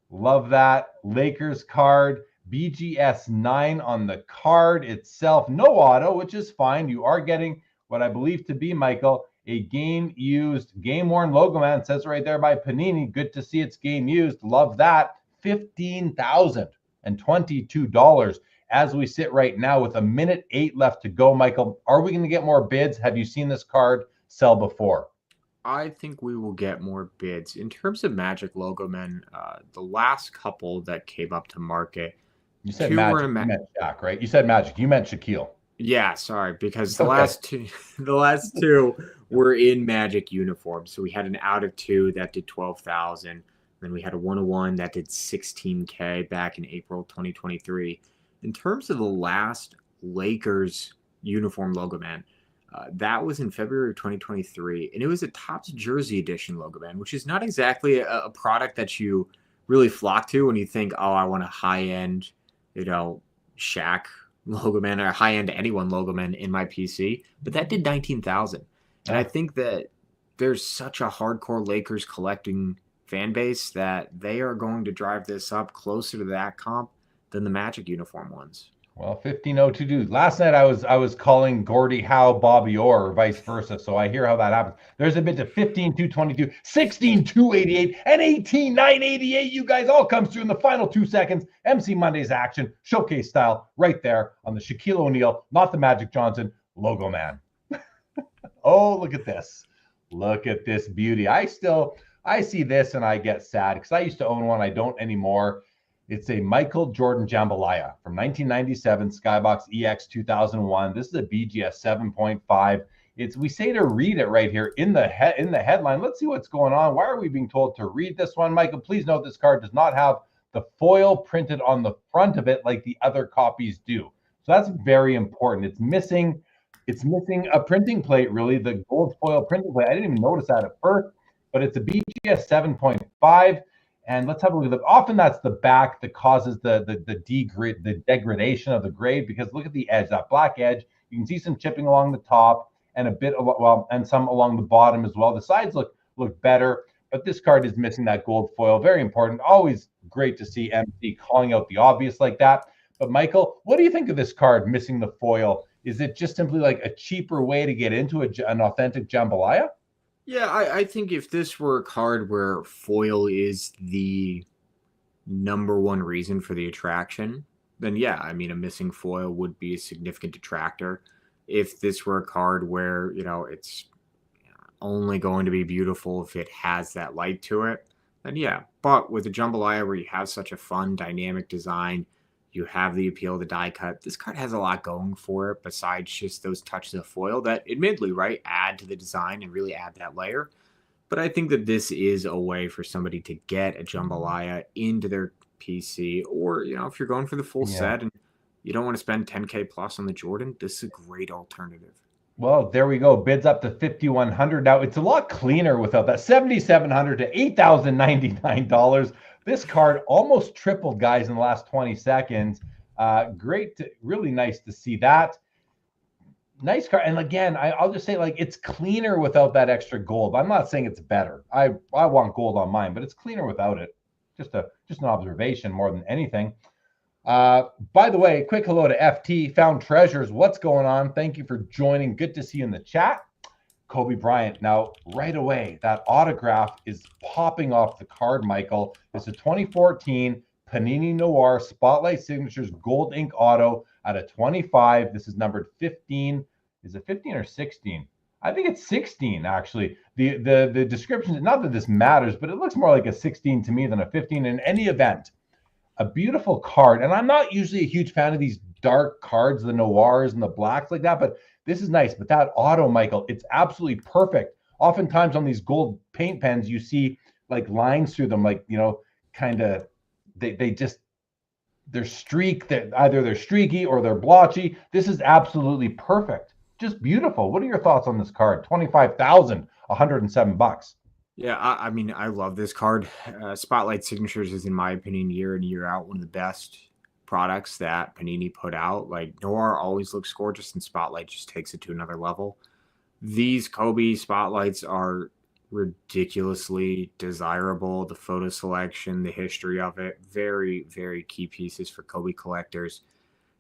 Love that. Lakers card. BGS 9 on the card itself. No auto, which is fine. You are getting what I believe to be, Michael, a game-used, game-worn logo man. It says right there by Panini. Good to see it's game-used. Love that. $15,022. as we sit right now with 1:08 left to go. Michael, are we going to get more bids? Have you seen this card sell before? I think we will get more bids. In terms of Magic logo men, the last couple that came up to market, You said two were Magic, in you meant Shaq, right? You said Magic, you meant Shaquille. Yeah, sorry, because It's the okay. last two, the last two were in Magic uniforms. So we had an out of 2 that did 12,000. Then we had a 101 that did 16K back in April 2023. In terms of the last Lakers uniform logo man, that was in February of 2023, and it was a Topps Jersey Edition logo man, which is not exactly a product that you really flock to when you think, oh, I want a high end, Shaq logo man or high end anyone logo man in my PC, but that did 19,000. And I think that there's such a hardcore Lakers collecting fan base that they are going to drive this up closer to that comp than the Magic uniform ones. Well, 1502 dude. Last night I was calling Gordie Howe Bobby Orr or vice versa. So I hear how that happens. There's a bit to 15,222, 16,288, and 18,988. You guys all comes through in the final 2 seconds. MC Mondays action, showcase style, right there on the Shaquille O'Neal, not the Magic Johnson logo man. Oh, look at this. Look at this beauty. I see this and I get sad because I used to own one. I don't anymore. It's a Michael Jordan Jambalaya from 1997 Skybox EX 2001. This is a BGS 7.5. We say to read it right here in the headline. Let's see what's going on. Why are we being told to read this one, Michael? Please note this card does not have the foil printed on the front of it like the other copies do. So that's very important. It's missing a printing plate, really, the gold foil printing plate. I didn't even notice that at first, but it's a BGS 7.5. And let's have a look at often that's the back that causes the degradation of the grade, because look at the edge, that black edge. You can see some chipping along the top and a bit and some along the bottom as well. The sides look better, but this card is missing that gold foil. Very important. Always great to see MC calling out the obvious like that. But Michael, what do you think of this card missing the foil? Is it just simply like a cheaper way to get into an authentic jambalaya? Yeah, I think if this were a card where foil is the number one reason for the attraction, then yeah, I mean, a missing foil would be a significant detractor. If this were a card where, it's only going to be beautiful if it has that light to it, then yeah. But with a jambalaya where you have such a fun, dynamic design, you have the appeal of the die cut. This card has a lot going for it besides just those touches of foil that admittedly, right, add to the design and really add that layer. But I think that this is a way for somebody to get a jambalaya into their PC, or, if you're going for the full set and you don't want to spend 10K plus on the Jordan, this is a great alternative. Well, there we go. Bids up to 5,100. Now it's a lot cleaner without that. 7,700 to $8,099. This card almost tripled, guys, in the last 20 seconds. Really nice to see that. Nice card. And again, I'll just say, it's cleaner without that extra gold. I'm not saying it's better. I want gold on mine, but it's cleaner without it. Just an observation more than anything. By the way, quick hello to FT Found Treasures. What's going on? Thank you for joining. Good to see you in the chat. Kobe Bryant. Now, right away, that autograph is popping off the card, Michael. It's a 2014 Panini Noir Spotlight Signatures Gold Ink Auto at a 25. This is numbered 15. Is it 15 or 16? I think it's 16, actually. The description, not that this matters, but it looks more like a 16 to me than a 15 in any event. A beautiful card. And I'm not usually a huge fan of these dark cards, the noirs and the blacks like that, but this is nice. But that auto, Michael, it's absolutely perfect. Oftentimes on these gold paint pens, you see like lines through them, like, kind of they're either they're streaky or they're blotchy. This is absolutely perfect. Just beautiful. What are your thoughts on this card? $25,107. Yeah, I mean, I love this card. Spotlight Signatures is, in my opinion, year in, year out, one of the best products that Panini put out. Like, Noir always looks gorgeous, and Spotlight just takes it to another level. These Kobe Spotlights are ridiculously desirable. The photo selection, the history of it, very, very key pieces for Kobe collectors.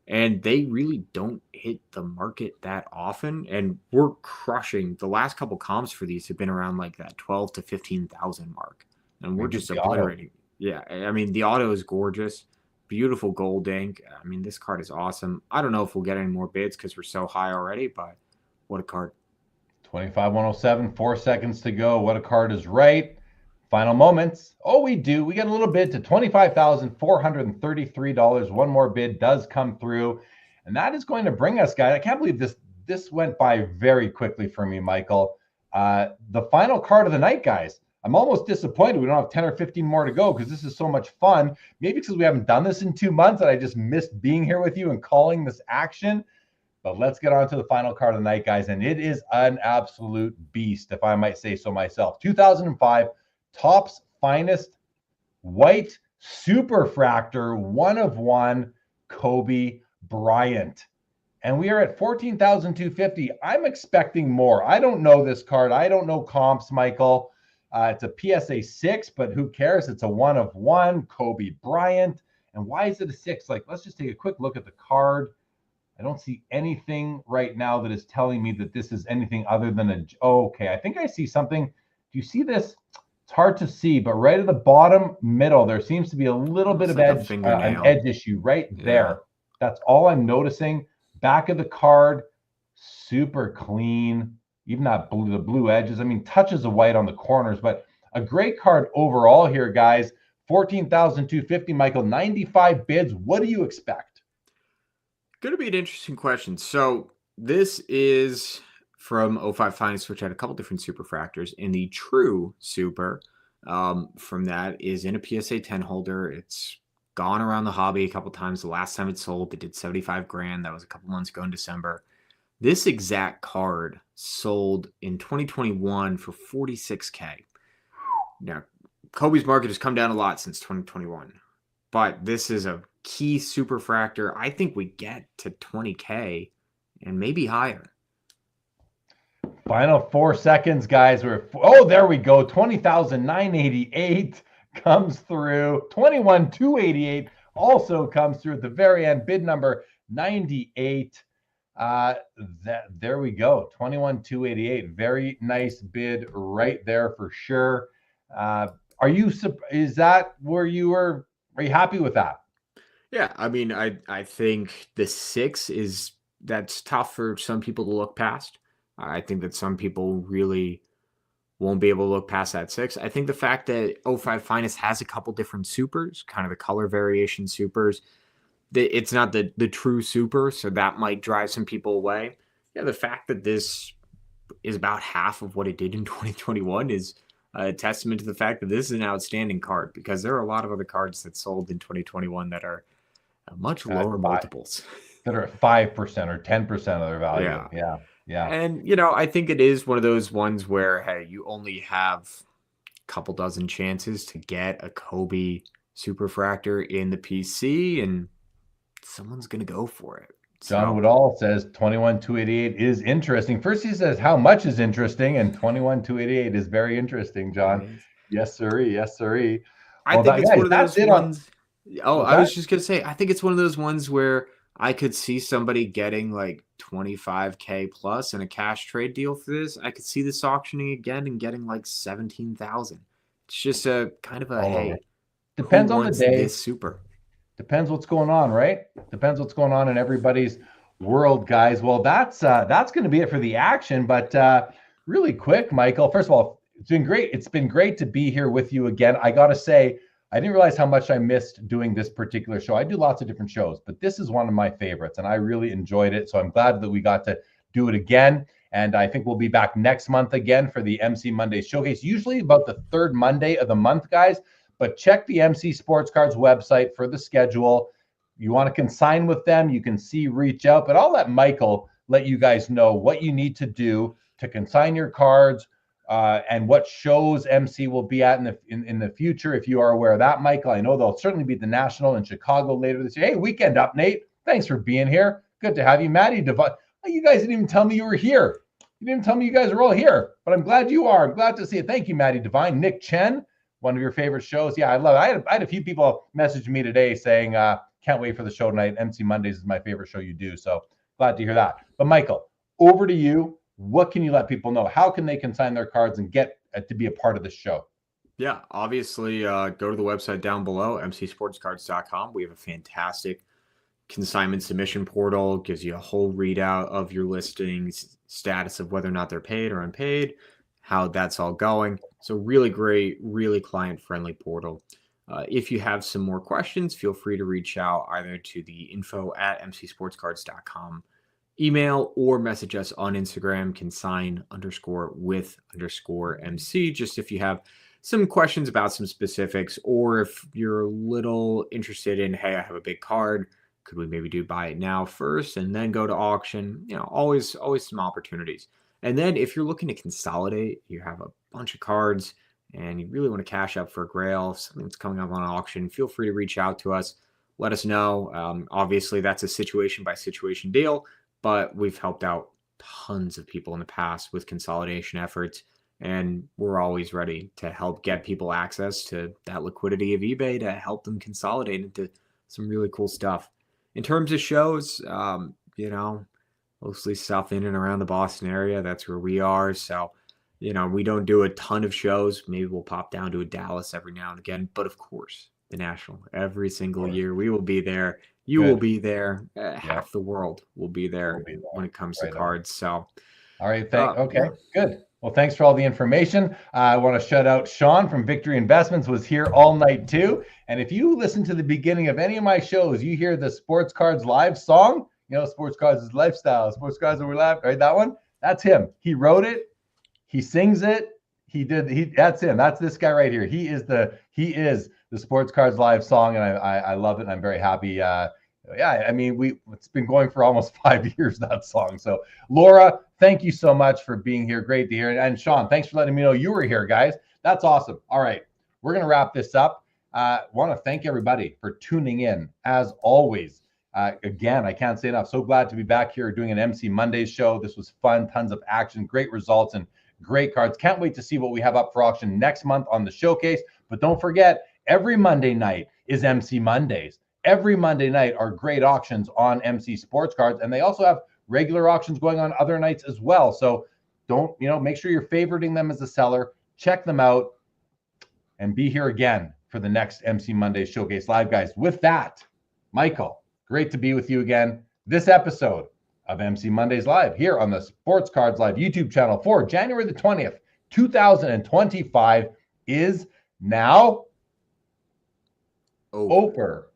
And they really don't hit the market that often. And we're crushing. The last couple comps for these have been around like that 12 to 15,000 mark. And we're just obliterating. Yeah, I mean, the auto is gorgeous. Beautiful gold ink. I mean, this card is awesome. I don't know if we'll get any more bids because we're so high already, but what a card. 25,107, 4 seconds to go. What a card is right. Final moments. Oh, we do. We get a little bid to $25,433. One more bid does come through. And that is going to bring us, guys. I can't believe this went by very quickly for me, Michael. The final card of the night, guys. I'm almost disappointed we don't have 10 or 15 more to go because this is so much fun. Maybe because we haven't done this in 2 months and I just missed being here with you and calling this action. But let's get on to the final card of the night, guys. And it is an absolute beast, if I might say so myself. 2005 Topps Finest White Superfractor 1/1 Kobe Bryant. And we are at 14,250. I'm expecting more. I don't know this card. I don't know comps, Michael. It's a PSA 6, but who cares? It's a 1/1 Kobe Bryant. And why is it a 6? Like, let's just take a quick look at the card. I don't see anything right now that is telling me that this is anything other than a... Oh, okay, I think I see something. Do you see this? It's hard to see, but right at the bottom middle, there seems to be a little bit of edge, an edge issue right there. That's all I'm noticing. Back of the card, super clean. Even that blue, the blue edges. I mean, touches of white on the corners, but a great card overall here, guys. 14,250, Michael, 95 bids. What do you expect? Going to be an interesting question. So this is from 05 Finest, which had a couple different superfractors. And the true super from that is in a PSA 10 holder. It's gone around the hobby a couple times. The last time it sold, it did 75 grand. That was a couple months ago in December. This exact card sold in 2021 for $46K. Now, Kobe's market has come down a lot since 2021, but this is a key superfractor. I think we get to 20K and maybe higher. Final 4 seconds, guys. Oh, there we go. 20,988 comes through. 21,288 also comes through at the very end. Bid number 98. There we go. 21,288. Very nice bid right there for sure. Are you happy with that? Yeah, I mean, I think the 6 that's tough for some people to look past. I think that some people really won't be able to look past that 6. I think the fact that 05 Finest has a couple different supers, kind of the color variation supers, it's not the true super, so that might drive some people away. Yeah, the fact that this is about half of what it did in 2021 is a testament to the fact that this is an outstanding card, because there are a lot of other cards that sold in 2021 that are much lower multiples. That are at 5% or 10% of their value. Yeah. And, I think it is one of those ones where, hey, you only have a couple dozen chances to get a Kobe Superfractor in the PC, and someone's going to go for it. John Woodall says 21,288 is interesting. First he says how much is interesting, and 21,288 is very interesting, John. Yes, sirree. Yes, sirree. I think it's one of those ones. I was just going to say, I think it's one of those ones where I could see somebody getting like 25K plus in a cash trade deal for this. I could see this auctioning again and getting like 17,000. It's just a kind of a, depends on the day. This super. Depends what's going on, right? Depends what's going on in everybody's world, guys. Well, that's going to be it for the action. But really quick, Michael, first of all, it's been great. It's been great to be here with you again. I got to say, I didn't realize how much I missed doing this particular show. I do lots of different shows, but this is one of my favorites, and I really enjoyed it. So I'm glad that we got to do it again. And I think we'll be back next month again for the MC Monday Showcase, usually about the third Monday of the month, guys. But check the MC Sports Cards website for the schedule. You want to consign with them, you can reach out. But I'll let Michael let you guys know what you need to do to consign your cards, and what shows MC will be at in the future. If you are aware of that, Michael, I know they'll certainly be at the National in Chicago later this year. Hey, weekend up, Nate. Thanks for being here. Good to have you, Maddie Devine. You guys didn't even tell me you were here. You didn't tell me you guys are all here, but I'm glad you are. I'm glad to see it. Thank you, Maddie Devine. Nick Chen, one of your favorite shows. Yeah, I love it. I had a few people message me today saying, can't wait for the show tonight. MC Mondays is my favorite show you do. So glad to hear that. But Michael, over to you. What can you let people know? How can they consign their cards and get to be a part of the show? Yeah, obviously, go to the website down below, mcsportscards.com. We have a fantastic consignment submission portal, gives you a whole readout of your listings, status of whether or not they're paid or unpaid, how that's all going. So really great, really client-friendly portal. If you have some more questions, feel free to reach out either to the info@mcsportscards.com email or message us on Instagram, consign_with_MC. Just if you have some questions about some specifics, or if you're a little interested in, hey, I have a big card, could we maybe do buy it now first and then go to auction? Always some opportunities. And then if you're looking to consolidate, you have a bunch of cards and you really want to cash up for a grail, something that's coming up on auction, feel free to reach out to us. Let us know. Obviously, that's a situation by situation deal, but we've helped out tons of people in the past with consolidation efforts, and we're always ready to help get people access to that liquidity of eBay to help them consolidate into some really cool stuff. In terms of shows, mostly stuff in and around the Boston area. That's where we are. So, we don't do a ton of shows. Maybe we'll pop down to a Dallas every now and again. But of course, the National, every single year, we will be there. You will be there. Half the world will be there when it comes to cards. So, all right. Good. Well, thanks for all the information. I want to shout out Sean from Victory Investments, was here all night too. And if you listen to the beginning of any of my shows, you hear the Sports Cards Live song. Sports Cards is lifestyle. Sports Cards are live. Right, that one. That's him. He wrote it. He sings it. That's him. That's this guy right here. He is the Sports Cards Live song, and I love it. And I'm very happy. It's been going for almost 5 years, that song. So Laura, thank you so much for being here. Great to hear. And Sean, thanks for letting me know you were here, guys. That's awesome. All right, we're going to wrap this up. Want to thank everybody for tuning in as always. Again, I can't say enough. So glad to be back here doing an MC Mondays show. This was fun, tons of action, great results, and great cards. Can't wait to see what we have up for auction next month on the showcase. But don't forget, every Monday night is MC Mondays. Every Monday night are great auctions on MC Sports Cards, and they also have regular auctions going on other nights as well. So don't, make sure you're favoriting them as a seller. Check them out and be here again for the next MC Monday Showcase Live, guys. With that, Michael, great to be with you again. This episode of MC Mondays Live here on the Sports Cards Live YouTube channel for January the 20th, 2025 is now over.